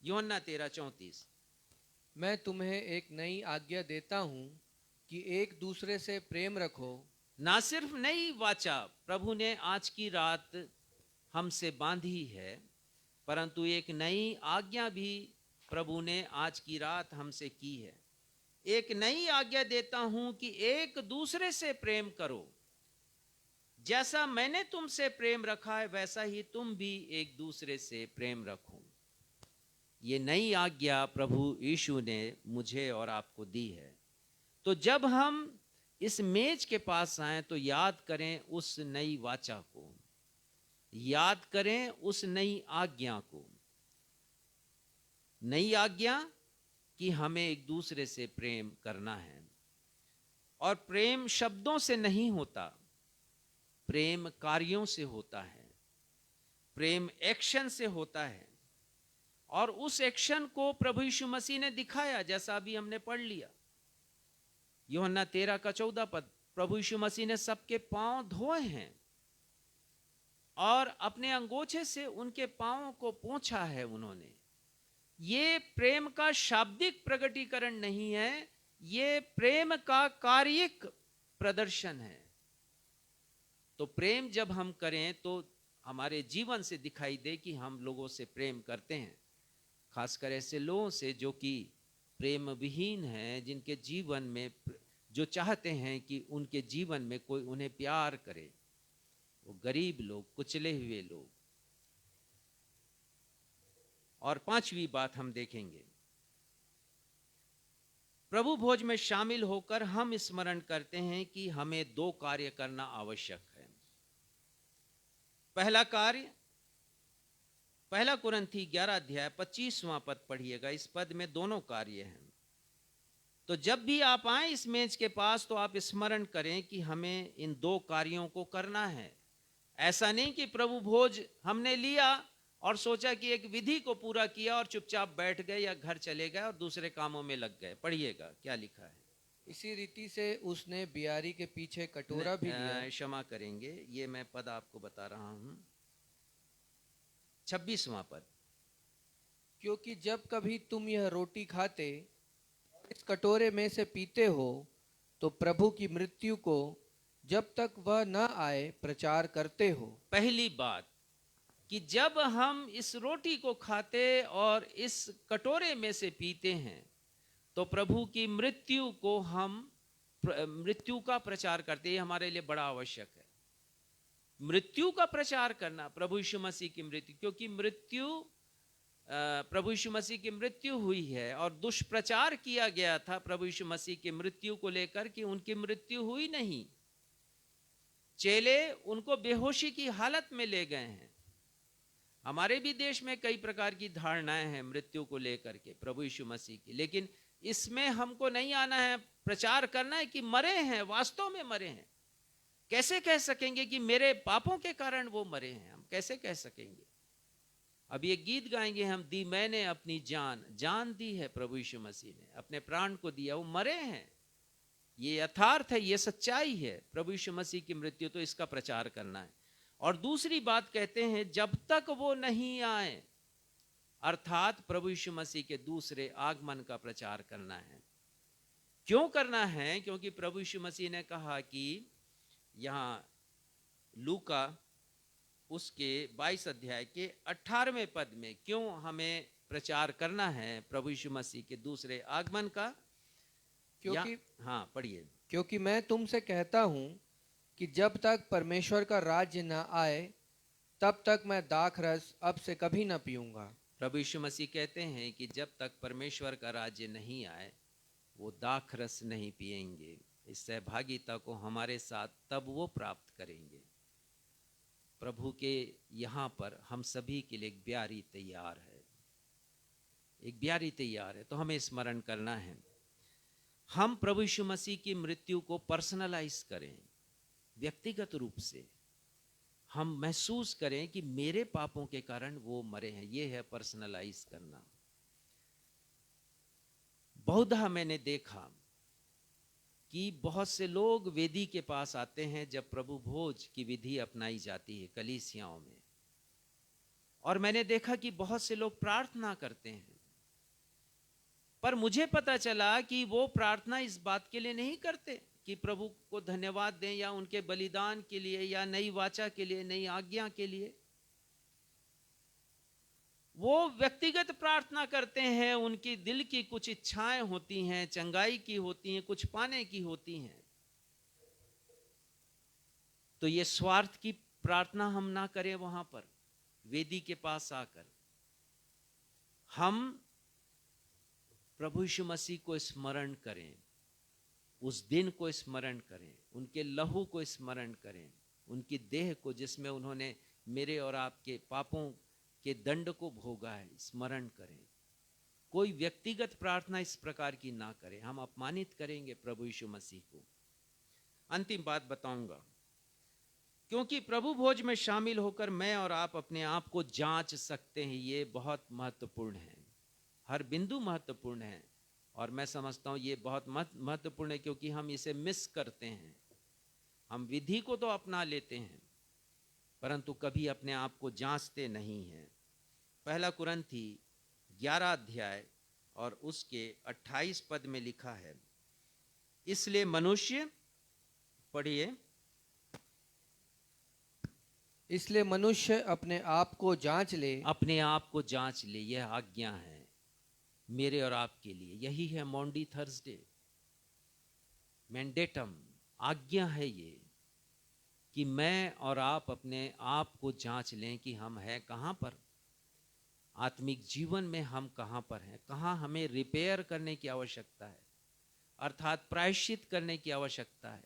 यूहन्ना 13:34। मैं तुम्हें एक नई आज्ञा देता हूँ कि एक दूसरे से प्रेम रखो। ना सिर्फ नई वाचा प्रभु ने आज की रात हमसे बांधी है, परंतु एक नई आज्ञा भी प्रभु ने आज की रात हमसे की है। एक नई आज्ञा देता हूं कि एक दूसरे से प्रेम करो। जैसा मैंने तुमसे प्रेम रखा है, वैसा ही तुम भी एक दूसरे से प्रेम रखो। ये नई आज्ञा प्रभु यीशु ने मुझे और आपको दी है। तो जब हम इस मेज के पास आए, तो याद करें उस नई वाचा को, याद करें उस नई आज्ञा को। नई आज्ञा कि हमें एक दूसरे से प्रेम करना है। और प्रेम शब्दों से नहीं होता, प्रेम कार्यों से होता है, प्रेम एक्शन से होता है। और उस एक्शन को प्रभु यीशु मसीह ने दिखाया, जैसा अभी हमने पढ़ लिया यूहन्ना 13:14, प्रभु यीशु मसीह ने सबके पांव धोए हैं और अपने अंगोछे से उनके पांवों को पोंछा है उन्होंने। ये प्रेम का शाब्दिक प्रकटीकरण नहीं है, ये प्रेम का कार्यिक प्रदर्शन है। तो प्रेम जब हम करें तो हमारे जीवन से दिखाई दे कि हम लोगों से प्रेम करते हैं, खासकर ऐसे लोगों से जो कि प्रेम विहीन हैं, जिनके जीवन में, जो चाहते हैं कि उनके जीवन में कोई उन्हें प्यार करे, वो गरीब लोग, कुचले हुए लोग। और पांचवी बात हम देखेंगे, प्रभु भोज में शामिल होकर हम स्मरण करते हैं कि हमें दो कार्य करना आवश्यक है। पहला कार्य, पहला कुरिन्थी 11:25 पद पढ़िएगा। इस पद में दोनों कार्य हैं। तो जब भी आप आए इस मेज के पास तो आप स्मरण करें कि हमें इन दो कार्यों को करना है। ऐसा नहीं कि प्रभु भोज हमने लिया और सोचा कि एक विधि को पूरा किया और चुपचाप बैठ गए या घर चले गए और दूसरे कामों में लग गए। पढ़िएगा क्या लिखा है। इसी रीति से उसने बियारी के पीछे कटोरा भी लिया। क्षमा करेंगे, ये मैं पद आपको बता रहा हूं, 26वां पद। क्योंकि जब कभी तुम यह रोटी खाते, इस कटोरे में से पीते हो, तो प्रभु की मृत्यु को जब तक वह न आए प्रचार करते हो। पहली बात कि जब हम इस रोटी को खाते और इस कटोरे में से पीते हैं तो प्रभु की मृत्यु को हम, मृत्यु का प्रचार करते हैं। हमारे लिए बड़ा आवश्यक है मृत्यु का प्रचार करना, प्रभु यीशु मसीह की मृत्यु, क्योंकि मृत्यु, प्रभु यीशु मसीह की मृत्यु हुई है और दुष्प्रचार किया गया था प्रभु यीशु मसीह की मृत्यु को लेकर कि उनकी मृत्यु हुई नहीं। चेले उनको बेहोशी की हालत में ले गए हैं। हमारे भी देश में कई प्रकार की धारणाएं हैं मृत्यु को लेकर के प्रभु यीशु मसीह की, लेकिन इसमें हमको नहीं आना है। प्रचार करना है कि मरे हैं, वास्तव में मरे हैं। कैसे कह सकेंगे कि मेरे पापों के कारण वो मरे हैं? हम कैसे कह सकेंगे? अब ये गीत गाएंगे हम, दी मैंने अपनी जान दी है प्रभु यीशु मसीह ने, अपने प्राण को दिया, वो मरे हैं। ये यथार्थ है, ये सच्चाई है। प्रभु यीशु मसीह की मृत्यु, तो इसका प्रचार करना है। और दूसरी बात कहते हैं, जब तक वो नहीं आए, अर्थात प्रभु यीशु मसीह के दूसरे आगमन का प्रचार करना है। क्यों करना है? क्योंकि प्रभु यीशु मसीह ने कहा कि यहाँ लूका उसके 22 अध्याय के 18वें पद में, क्यों हमें प्रचार करना है प्रभु यीशु मसीह के दूसरे आगमन का? क्योंकि, हाँ पढ़िए। क्योंकि मैं तुमसे कहता हूं कि जब तक परमेश्वर का राज्य न आए तब तक मैं दाखरस अब से कभी न पीऊंगा। प्रभु यीशु मसीह कहते हैं कि जब तक परमेश्वर का राज्य नहीं आए वो दाखरस नहीं पिएंगे। इस सहभागिता को हमारे साथ तब वो प्राप्त करेंगे। प्रभु के यहाँ पर हम सभी के लिए एक ब्यारी तैयार है, एक ब्यारी तैयार है। तो हमें स्मरण करना है, हम प्रभु यीशु मसीह की मृत्यु को पर्सनलाइज करें, व्यक्तिगत रूप से हम महसूस करें कि मेरे पापों के कारण वो मरे हैं। ये है पर्सनलाइज करना। बहुधा मैंने देखा कि बहुत से लोग वेदी के पास आते हैं जब प्रभु भोज की विधि अपनाई जाती है कलीसियाओं में, और मैंने देखा कि बहुत से लोग प्रार्थना करते हैं, पर मुझे पता चला कि वो प्रार्थना इस बात के लिए नहीं करते कि प्रभु को धन्यवाद दें या उनके बलिदान के लिए या नई वाचा के लिए, नई आज्ञा के लिए। वो व्यक्तिगत प्रार्थना करते हैं, उनकी दिल की कुछ इच्छाएं होती हैं, चंगाई की होती हैं, कुछ पाने की होती हैं। तो ये स्वार्थ की प्रार्थना हम ना करें। वहां पर वेदी के पास आकर हम प्रभु यीशु मसीह को स्मरण करें, उस दिन को स्मरण करें, उनके लहू को स्मरण करें, उनकी देह को जिसमें उन्होंने मेरे और आपके पापों के दंड को भोगा है, स्मरण करें। कोई व्यक्तिगत प्रार्थना इस प्रकार की ना करें, हम अपमानित करेंगे प्रभु यीशु मसीह को। अंतिम बात बताऊंगा, क्योंकि प्रभु भोज में शामिल होकर मैं और आप अपने आप को जांच सकते हैं। ये बहुत महत्वपूर्ण है, हर बिंदु महत्वपूर्ण है। और मैं समझता हूं ये बहुत महत्वपूर्ण है, क्योंकि हम इसे मिस करते हैं। हम विधि को तो अपना लेते हैं, परंतु कभी अपने आप को जांचते नहीं हैं। पहला कुरिन्थी 11 अध्याय और उसके 28 पद में लिखा है, इसलिए मनुष्य, पढ़िए, इसलिए मनुष्य अपने आप को जांच ले, अपने आप को जांच ले। यह आज्ञा है मेरे और आपके लिए। यही है मॉन्डी थर्सडे, मैंडेटम, आज्ञा है ये कि मैं और आप अपने आप को जांच लें कि हम हैं कहां पर, आत्मिक जीवन में हम कहां पर हैं, कहां हमें रिपेयर करने की आवश्यकता है, अर्थात प्रायश्चित करने की आवश्यकता है,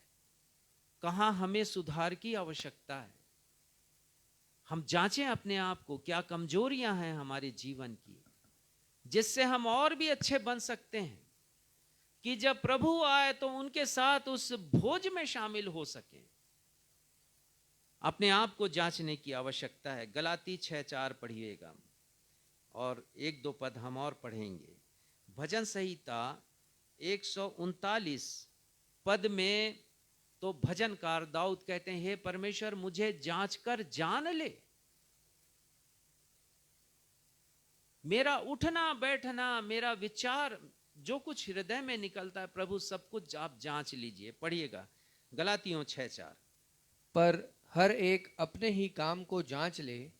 कहां हमें सुधार की आवश्यकता है। हम जांचें अपने आप को, क्या कमजोरियां हैं हमारे जीवन की, जिससे हम और भी अच्छे बन सकते हैं, कि जब प्रभु आए तो उनके साथ उस भोज में शामिल हो सके। अपने आप को जांचने की आवश्यकता है। गलाती 6:4 पढ़िएगा और 1-2 पद हम और पढ़ेंगे। भजन संहिता 139 पद में तो भजनकार दाऊद कहते हैं, हे परमेश्वर मुझे जांच कर जान ले, मेरा उठना बैठना, मेरा विचार, जो कुछ हृदय में निकलता है, प्रभु सब कुछ आप जांच लीजिए। पढ़िएगा गलातियों 6:4। पर हर एक अपने ही काम को जांच ले,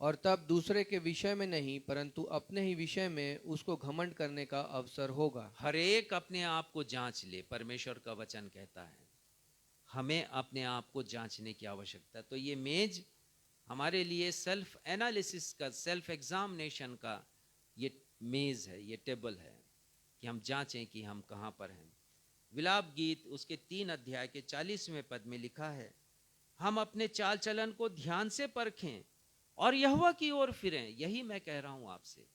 और तब दूसरे के विषय में नहीं परंतु अपने ही विषय में उसको घमंड करने का अवसर होगा। हर एक अपने आप को जांच ले, परमेश्वर का वचन कहता है हमें अपने आप को जांचने की आवश्यकता है। तो ये मेज हमारे लिए सेल्फ एनालिसिस का, सेल्फ एग्जामिनेशन का ये मेज है, ये टेबल है, कि हम जांचें कि हम कहां पर हैं। विलाप गीत उसके 3 अध्याय के 40वें पद में लिखा है, हम अपने चाल चलन को ध्यान से परखें और यहोवा की ओर फिरें। यही मैं कह रहा हूं आपसे,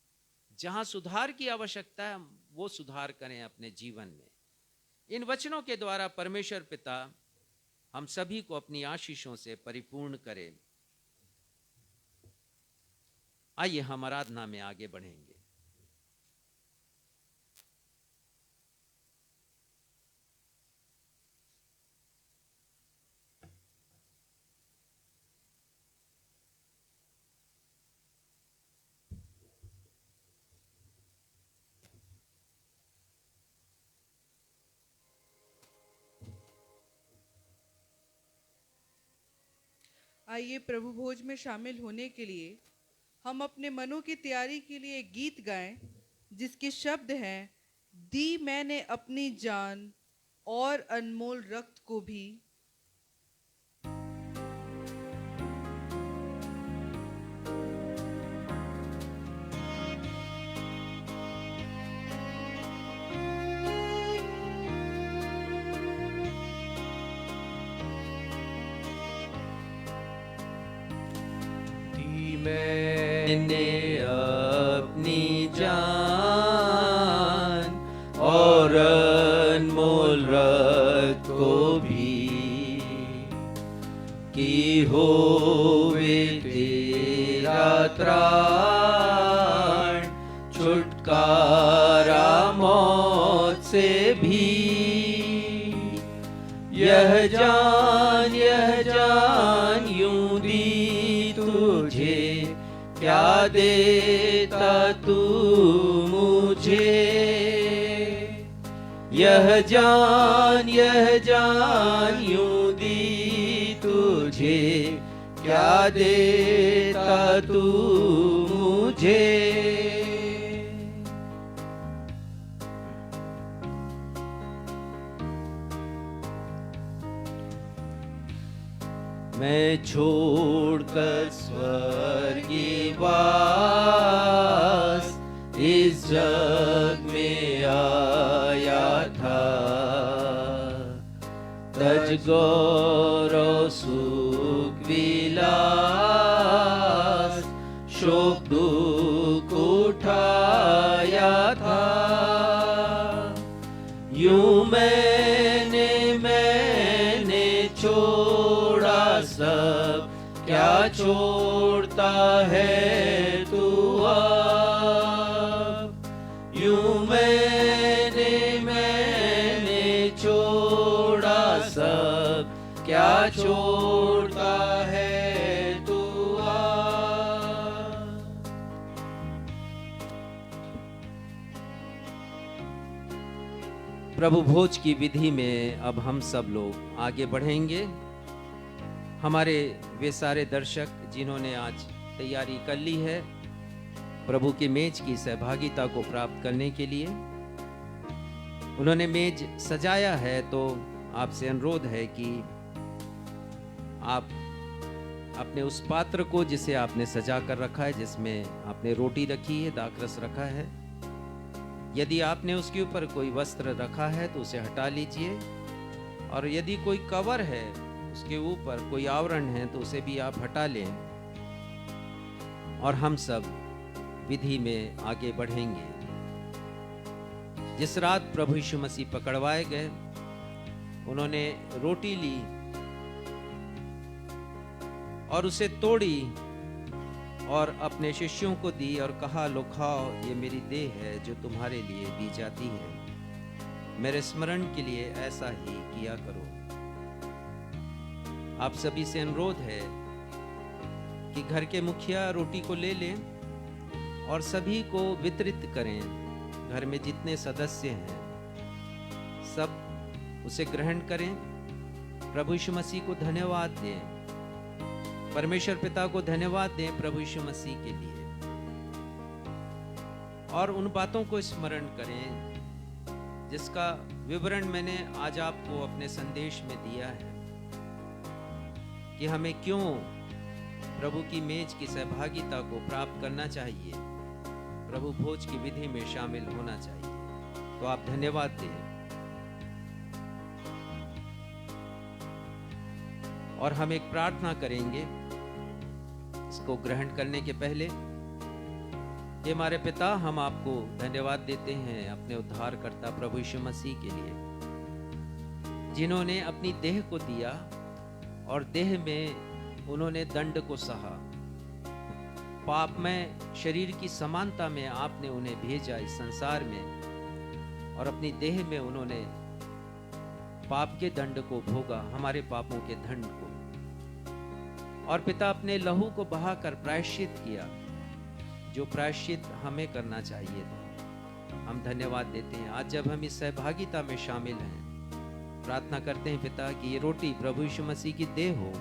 जहां सुधार की आवश्यकता है वो सुधार करें अपने जीवन में। इन वचनों के द्वारा परमेश्वर पिता हम सभी को अपनी आशीषों से परिपूर्ण करे। आइए हम आराधना में आगे बढ़ेंगे। आइए प्रभु भोज में शामिल होने के लिए हम अपने मनों की तैयारी के लिए एक गीत गाएं, जिसके शब्द हैं, दी मैंने अपनी जान और अनमोल रक्त को भी। मैंने अपनी जान और अनमोल रक्त को भी, कि होवे तेरा त्राण, छुटकारा मौत से भी। यह जान यूं दी तुझे, क्या देता तू मुझे। यह जान यूं दी तुझे, क्या देता तू मुझे। मैं छोड़कर स्वर्गीय वास इस जग में आया था, तज गौरव सुख विलास, शोक दुख उठाया था। यूं मैंने छोड़ा सब क्या छोड़ता है तू अब। यूं मैंने छोड़ा सब क्या छोड़ता है तू अब। प्रभु भोज की विधि में अब हम सब लोग आगे बढ़ेंगे। हमारे वे सारे दर्शक जिन्होंने आज तैयारी कर ली है प्रभु की मेज की सहभागिता को प्राप्त करने के लिए, उन्होंने मेज सजाया है, तो आपसे अनुरोध है कि आप अपने उस पात्र को जिसे आपने सजा कर रखा है, जिसमें आपने रोटी रखी है, दाखरस रखा है, यदि आपने उसके ऊपर कोई वस्त्र रखा है तो उसे हटा लीजिए, और यदि कोई कवर है, उसके ऊपर कोई आवरण है, तो उसे भी आप हटा लें, और हम सब विधि में आगे बढ़ेंगे। जिस रात प्रभु यीशु मसीह पकड़वाए गए, उन्होंने रोटी ली और उसे तोड़ी और अपने शिष्यों को दी और कहा, लो खाओ, ये मेरी देह है जो तुम्हारे लिए दी जाती है। मेरे स्मरण के लिए ऐसा ही किया करो। आप सभी से अनुरोध है कि घर के मुखिया रोटी को ले लें और सभी को वितरित करें। घर में जितने सदस्य हैं सब उसे ग्रहण करें। प्रभु यीशु मसीह को धन्यवाद दें, परमेश्वर पिता को धन्यवाद दें प्रभु यीशु मसीह के लिए, और उन बातों को स्मरण करें जिसका विवरण मैंने आज आपको अपने संदेश में दिया है कि हमें क्यों प्रभु की मेज की सहभागिता को प्राप्त करना चाहिए, प्रभु भोज की विधि में शामिल होना चाहिए। तो आप धन्यवाद दें। और हम एक प्रार्थना करेंगे इसको ग्रहण करने के पहले। हे हमारे पिता, हम आपको धन्यवाद देते हैं अपने उद्धारकर्ता प्रभु यीशु मसीह के लिए, जिन्होंने अपनी देह को दिया और देह में उन्होंने दंड को सहा। पाप में शरीर की समानता में आपने उन्हें भेजा इस संसार में, और अपनी देह में उन्होंने पाप के दंड को भोगा, हमारे पापों के दंड को। और पिता, अपने लहू को बहाकर प्रायश्चित किया, जो प्रायश्चित हमें करना चाहिए था। हम धन्यवाद देते हैं। आज जब हम इस सहभागिता में शामिल हैं, प्रार्थना करते हैं पिता कि ये रोटी प्रभु यीशु मसीह की देह हो,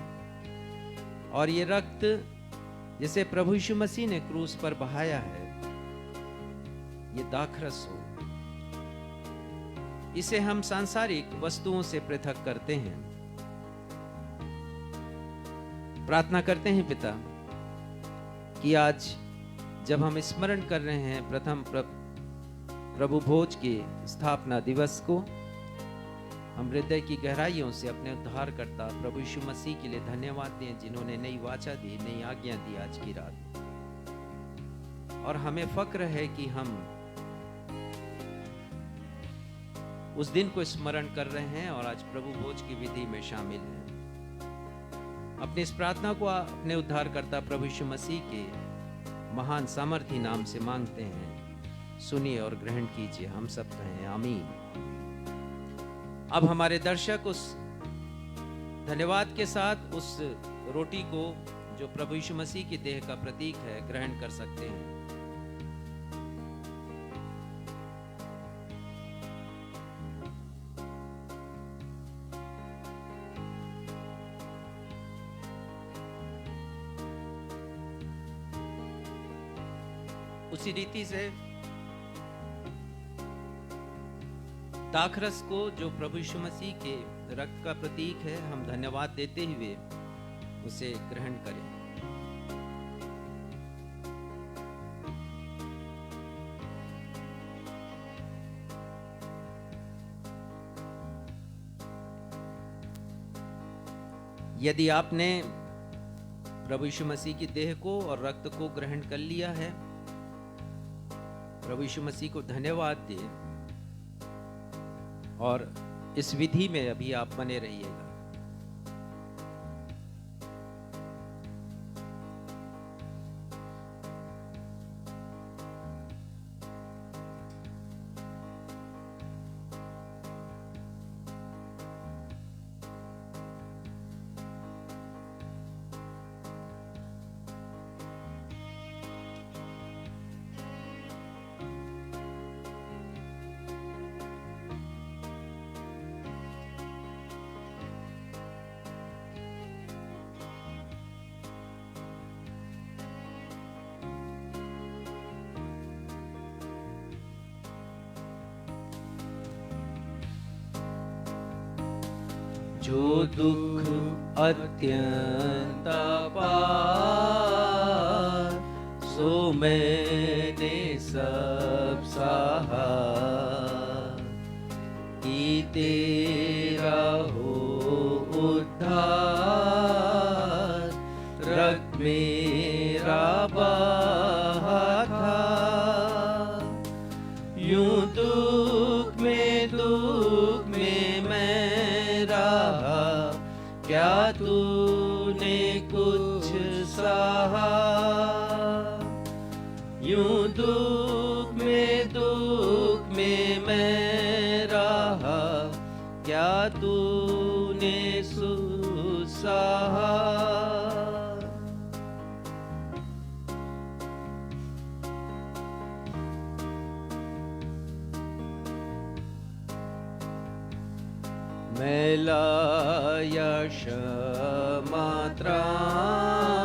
और ये रक्त जिसे प्रभु यीशु मसीह ने क्रूस पर बहाया है, ये दाखरस हो। इसे हम सांसारिक वस्तुओं से पृथक करते हैं। प्रार्थना करते हैं पिता कि आज जब हम स्मरण कर रहे हैं प्रथम प्रभु भोज के स्थापना दिवस को, हम हृदय की गहराइयों से अपने उद्धारकर्ता प्रभु यीशु मसीह के लिए धन्यवाद दें, जिन्होंने नई वाचा दी, नई आज्ञा दी आज की रात। और हमें फक्र है कि हम उस दिन को स्मरण कर रहे हैं और आज प्रभु भोज की विधि में शामिल हैं। अपनी इस प्रार्थना को अपने उद्धारकर्ता प्रभु यीशु मसीह के महान सामर्थी नाम से मांगते हैं। सुनिए और ग्रहण कीजिए। हम सब कहें आमीन। अब हमारे दर्शक उस धन्यवाद के साथ उस रोटी को, जो प्रभु यीशु मसीह की देह का प्रतीक है, ग्रहण कर सकते हैं। उसी रीति से दाखरस को, जो प्रभु यीशु मसीह के रक्त का प्रतीक है, हम धन्यवाद देते हुए उसे ग्रहण करें। यदि आपने प्रभु यीशु मसीह की देह को और रक्त को ग्रहण कर लिया है, प्रभु यीशु मसीह को धन्यवाद दें और इस विधि में अभी आप बने रहिएगा। जो दुख अत्यंत अपार, सो मैंने सब सहा, कि तेरा हो उद्धार, रक्त मेरा बहा था। यूं दुख में मैं रहा, क्या तूने कुछ सहा? यूं दुख में मैं रहा, क्या तूने सहा? मैं लाया क्षमा त्राण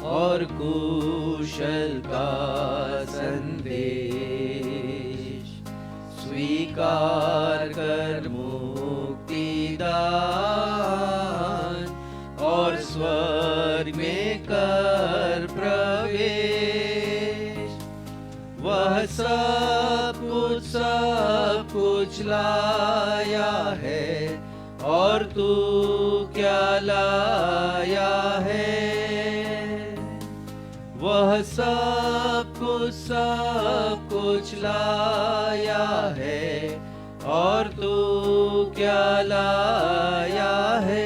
और कुशल का संदेश, स्वीकार कर मुक्ति दान और स्वर्ग में कर प्रवेश। वह सब कुछ लाया है, और तू क्या लाया है? वह सब कुछ लाया है, और तू क्या लाया है?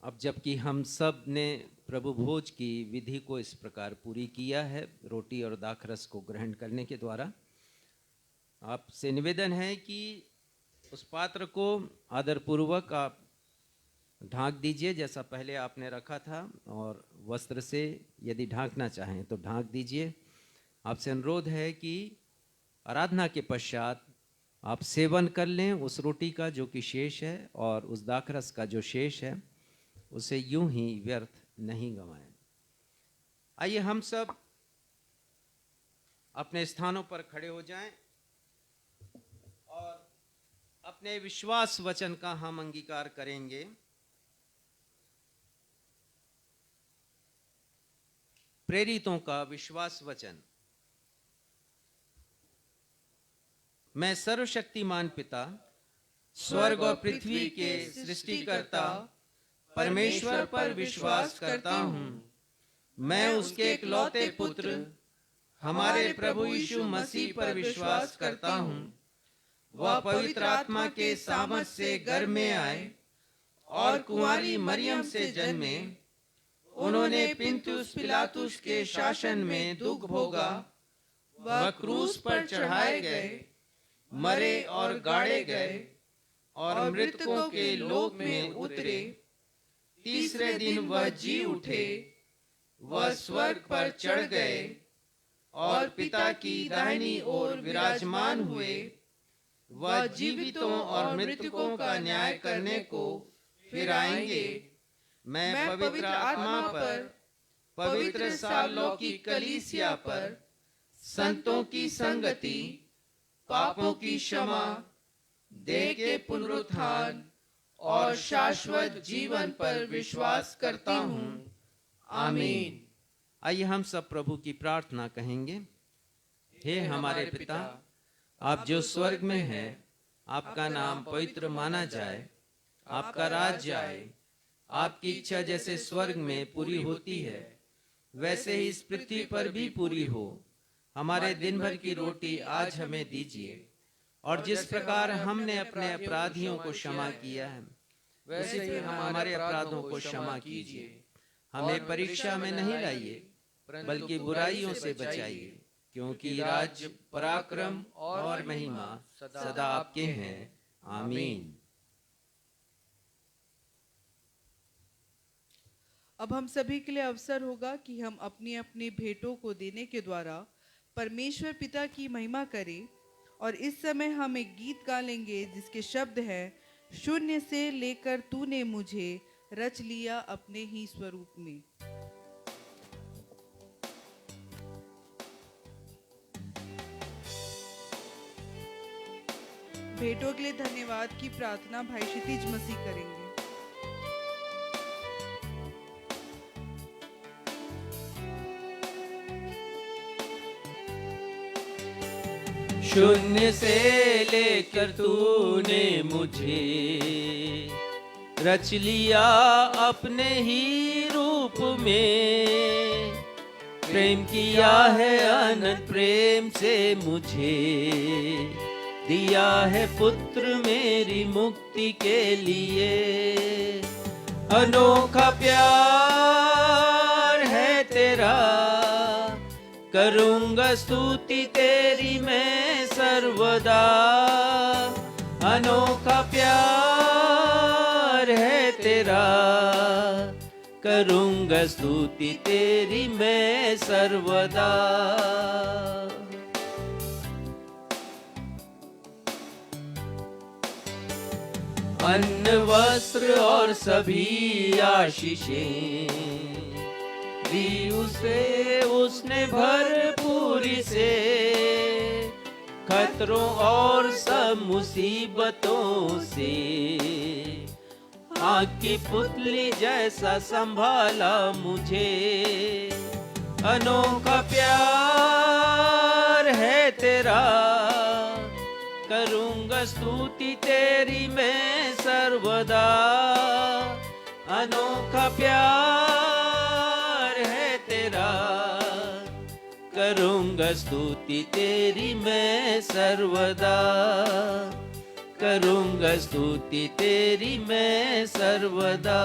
अब जबकि हम सब ने प्रभु भोज की विधि को इस प्रकार पूरी किया है, रोटी और दाखरस को ग्रहण करने के द्वारा, आपसे निवेदन है कि उस पात्र को आदरपूर्वक आप ढांक दीजिए, जैसा पहले आपने रखा था, और वस्त्र से यदि ढांकना चाहें तो ढांक दीजिए। आपसे अनुरोध है कि आराधना के पश्चात आप सेवन कर लें उस रोटी का जो कि शेष है, और उस दाखरस का जो शेष है उसे यूं ही व्यर्थ नहीं गंवाएं। आइए हम सब अपने स्थानों पर खड़े हो जाएं और अपने विश्वास वचन का हम अंगीकार करेंगे। प्रेरितों का विश्वास वचन। मैं सर्वशक्तिमान पिता, स्वर्ग और पृथ्वी के सृष्टिकर्ता परमेश्वर पर विश्वास करता हूँ। मैं उसके इकलौते पुत्र हमारे प्रभु यीशु मसीह पर विश्वास करता हूँ। वह पवित्र आत्मा के सामर्थ से गर्भ में आए और कुंवारी मरियम से जन्मे। उन्होंने पिंतुस पिलातुस के शासन में दुख भोगा। वह क्रूस पर चढ़ाए गए, मरे और गाड़े गए और मृतकों के लोक में उतरे। तीसरे दिन वह जी उठे। वह स्वर्ग पर चढ़ गए और पिता की दाहिनी ओर विराजमान हुए। वह जीवितों और मृतकों का न्याय करने को फिर आएंगे। मैं पवित्र आत्मा पर, पवित्र सार्वलौकिक कलीसिया पर, संतों की संगति, पापों की क्षमा, देह के पुनरुत्थान और शाश्वत जीवन पर विश्वास करता हूँ। आमीन। आइए हम सब प्रभु की प्रार्थना कहेंगे। हे हमारे पिता, आप जो स्वर्ग में हैं, आपका नाम पवित्र माना जाए। आपका राज्य आए। आपकी इच्छा जैसे स्वर्ग में पूरी होती है, वैसे ही इस पृथ्वी पर भी पूरी हो। हमारे दिन भर की रोटी आज हमें दीजिए, और जिस प्रकार हमने अपने अपराधियों को क्षमा किया है, वैसे ही हमारे अपराधों को क्षमा कीजिए। हमें परीक्षा में नहीं लाइए, बल्कि बुराइयों से बचाइए, क्योंकि राज्य, पराक्रम और महिमा सदा आपके हैं। आमीन। अब हम सभी के लिए अवसर होगा कि हम अपनी अपनी भेंटों को देने के द्वारा परमेश्वर पिता की महिमा करें। और इस समय हम एक गीत गा लेंगे जिसके शब्द है, शून्य से लेकर तूने मुझे रच लिया अपने ही स्वरूप में। भेंटों के लिए धन्यवाद की प्रार्थना भाई क्षितिज मसीह करेंगे। शून्य से लेकर तूने मुझे रच लिया अपने ही रूप में। प्रेम किया है अनंत प्रेम से मुझे, दिया है पुत्र मेरी मुक्ति के लिए। अनोखा प्यार है तेरा, करूंगा स्तुति तेरी मैं सर्वदा। अनोखा प्यार है तेरा, करूंगा स्तुति तेरी मैं सर्वदा। अन्न वस्त्र और सभी आशीषें दी उसे उसने भरपूरी से। खतरों और सब मुसीबतों से आग की पुतली जैसा संभाला मुझे। अनोखा प्यार है तेरा, करूंगा स्तुति तेरी मैं सर्वदा। अनोखा प्यार है तेरा, करूंगा स्तुति तेरी मैं सर्वदा। करूंगा स्तुति तेरी मैं सर्वदा।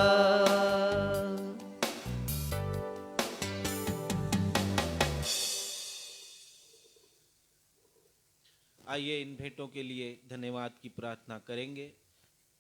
आइए इन भेंटों के लिए धन्यवाद की प्रार्थना करेंगे।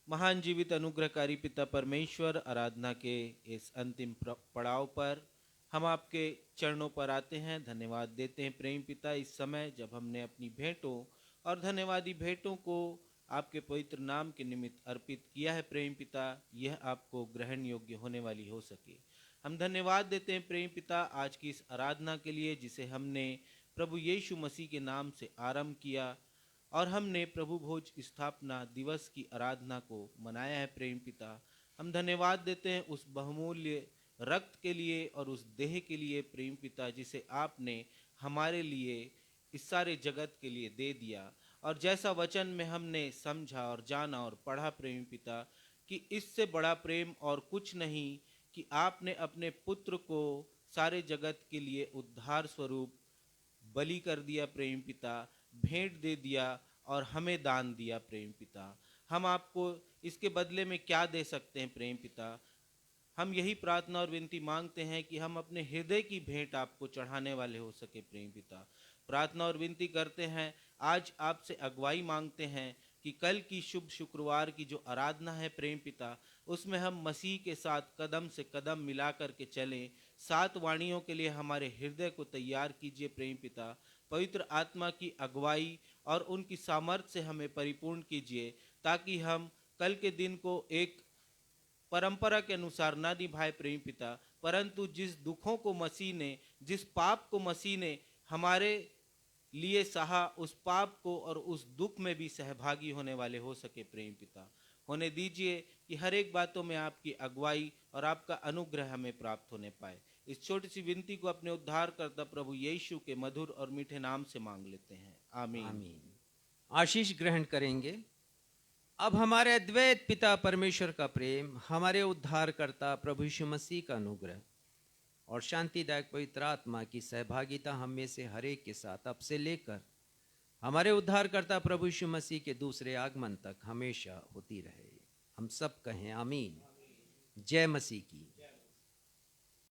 महान जीवित अनुग्रहकारी पिता परमेश्वर, आराधना के इस अंतिम पड़ाव पर हम आपके चरणों पर आते हैं, धन्यवाद देते हैं प्रेम पिता। इस समय जब हमने अपनी भेंटों और धन्यवादी भेंटों को आपके पवित्र नाम के निमित्त अर्पित किया है प्रेम पिता, यह आपको ग्रहण योग्य होने वाली हो सके। हम धन्यवाद देते हैं प्रेम पिता आज की इस आराधना के लिए जिसे हमने प्रभु यीशु मसीह के नाम से आरंभ किया और हमने प्रभु भोज स्थापना दिवस की आराधना को मनाया है प्रेम पिता। हम धन्यवाद देते हैं उस बहुमूल्य रक्त के लिए और उस देह के लिए प्रेम पिता, जिसे आपने हमारे लिए इस सारे जगत के लिए दे दिया। और जैसा वचन में हमने समझा और जाना और पढ़ा प्रेम पिता कि इससे बड़ा प्रेम और कुछ नहीं कि आपने अपने पुत्र को सारे जगत के लिए उद्धार स्वरूप बलि कर दिया प्रेम पिता, भेंट दे दिया और हमें दान दिया प्रेम पिता। हम आपको इसके बदले में क्या दे सकते हैं प्रेम पिता? हम यही प्रार्थना और विनती मांगते हैं कि हम अपने हृदय की भेंट आपको चढ़ाने वाले हो सके प्रेम पिता। प्रार्थना और विनती करते हैं, आज आपसे अगुवाई मांगते हैं कि कल की शुभ शुक्रवार की जो आराधना है प्रेम पिता, उसमें हम मसीह के साथ कदम से कदम मिला कर के चलें। 7 वाणियों के लिए हमारे हृदय को तैयार कीजिए प्रेम पिता। पवित्र आत्मा की अगुवाई और उनकी सामर्थ्य से हमें परिपूर्ण कीजिए, ताकि हम कल के दिन को एक परंपरा के अनुसार ना निभाए प्रेम पिता, परंतु जिस दुखों को मसीह ने, जिस पाप को मसीह ने हमारे लिए सहा, उस पाप को और उस दुख में भी सहभागी होने वाले हो सके प्रेम पिता। होने दीजिए कि हर एक बातों में आपकी अगुवाई और आपका अनुग्रह हमें प्राप्त होने पाए। इस छोटी सी विनती को अपने उद्धार करता प्रभु यीशु के मधुर और मीठे नाम से मांग लेते हैं, आमीन। आमीन। आशीष ग्रहण करेंगे। अब हमारे अद्वैत पिता परमेश्वर का प्रेम, हमारे उद्धारकर्ता प्रभु यीशु मसीह का अनुग्रह और शांतिदायक पवित्र आत्मा की सहभागिता हम में से हर एक के साथ अब से लेकर हमारे उद्धारकर्ता प्रभु यीशु मसीह के दूसरे आगमन तक हमेशा होती रहे। हम सब कहें आमीन। जय मसीह की।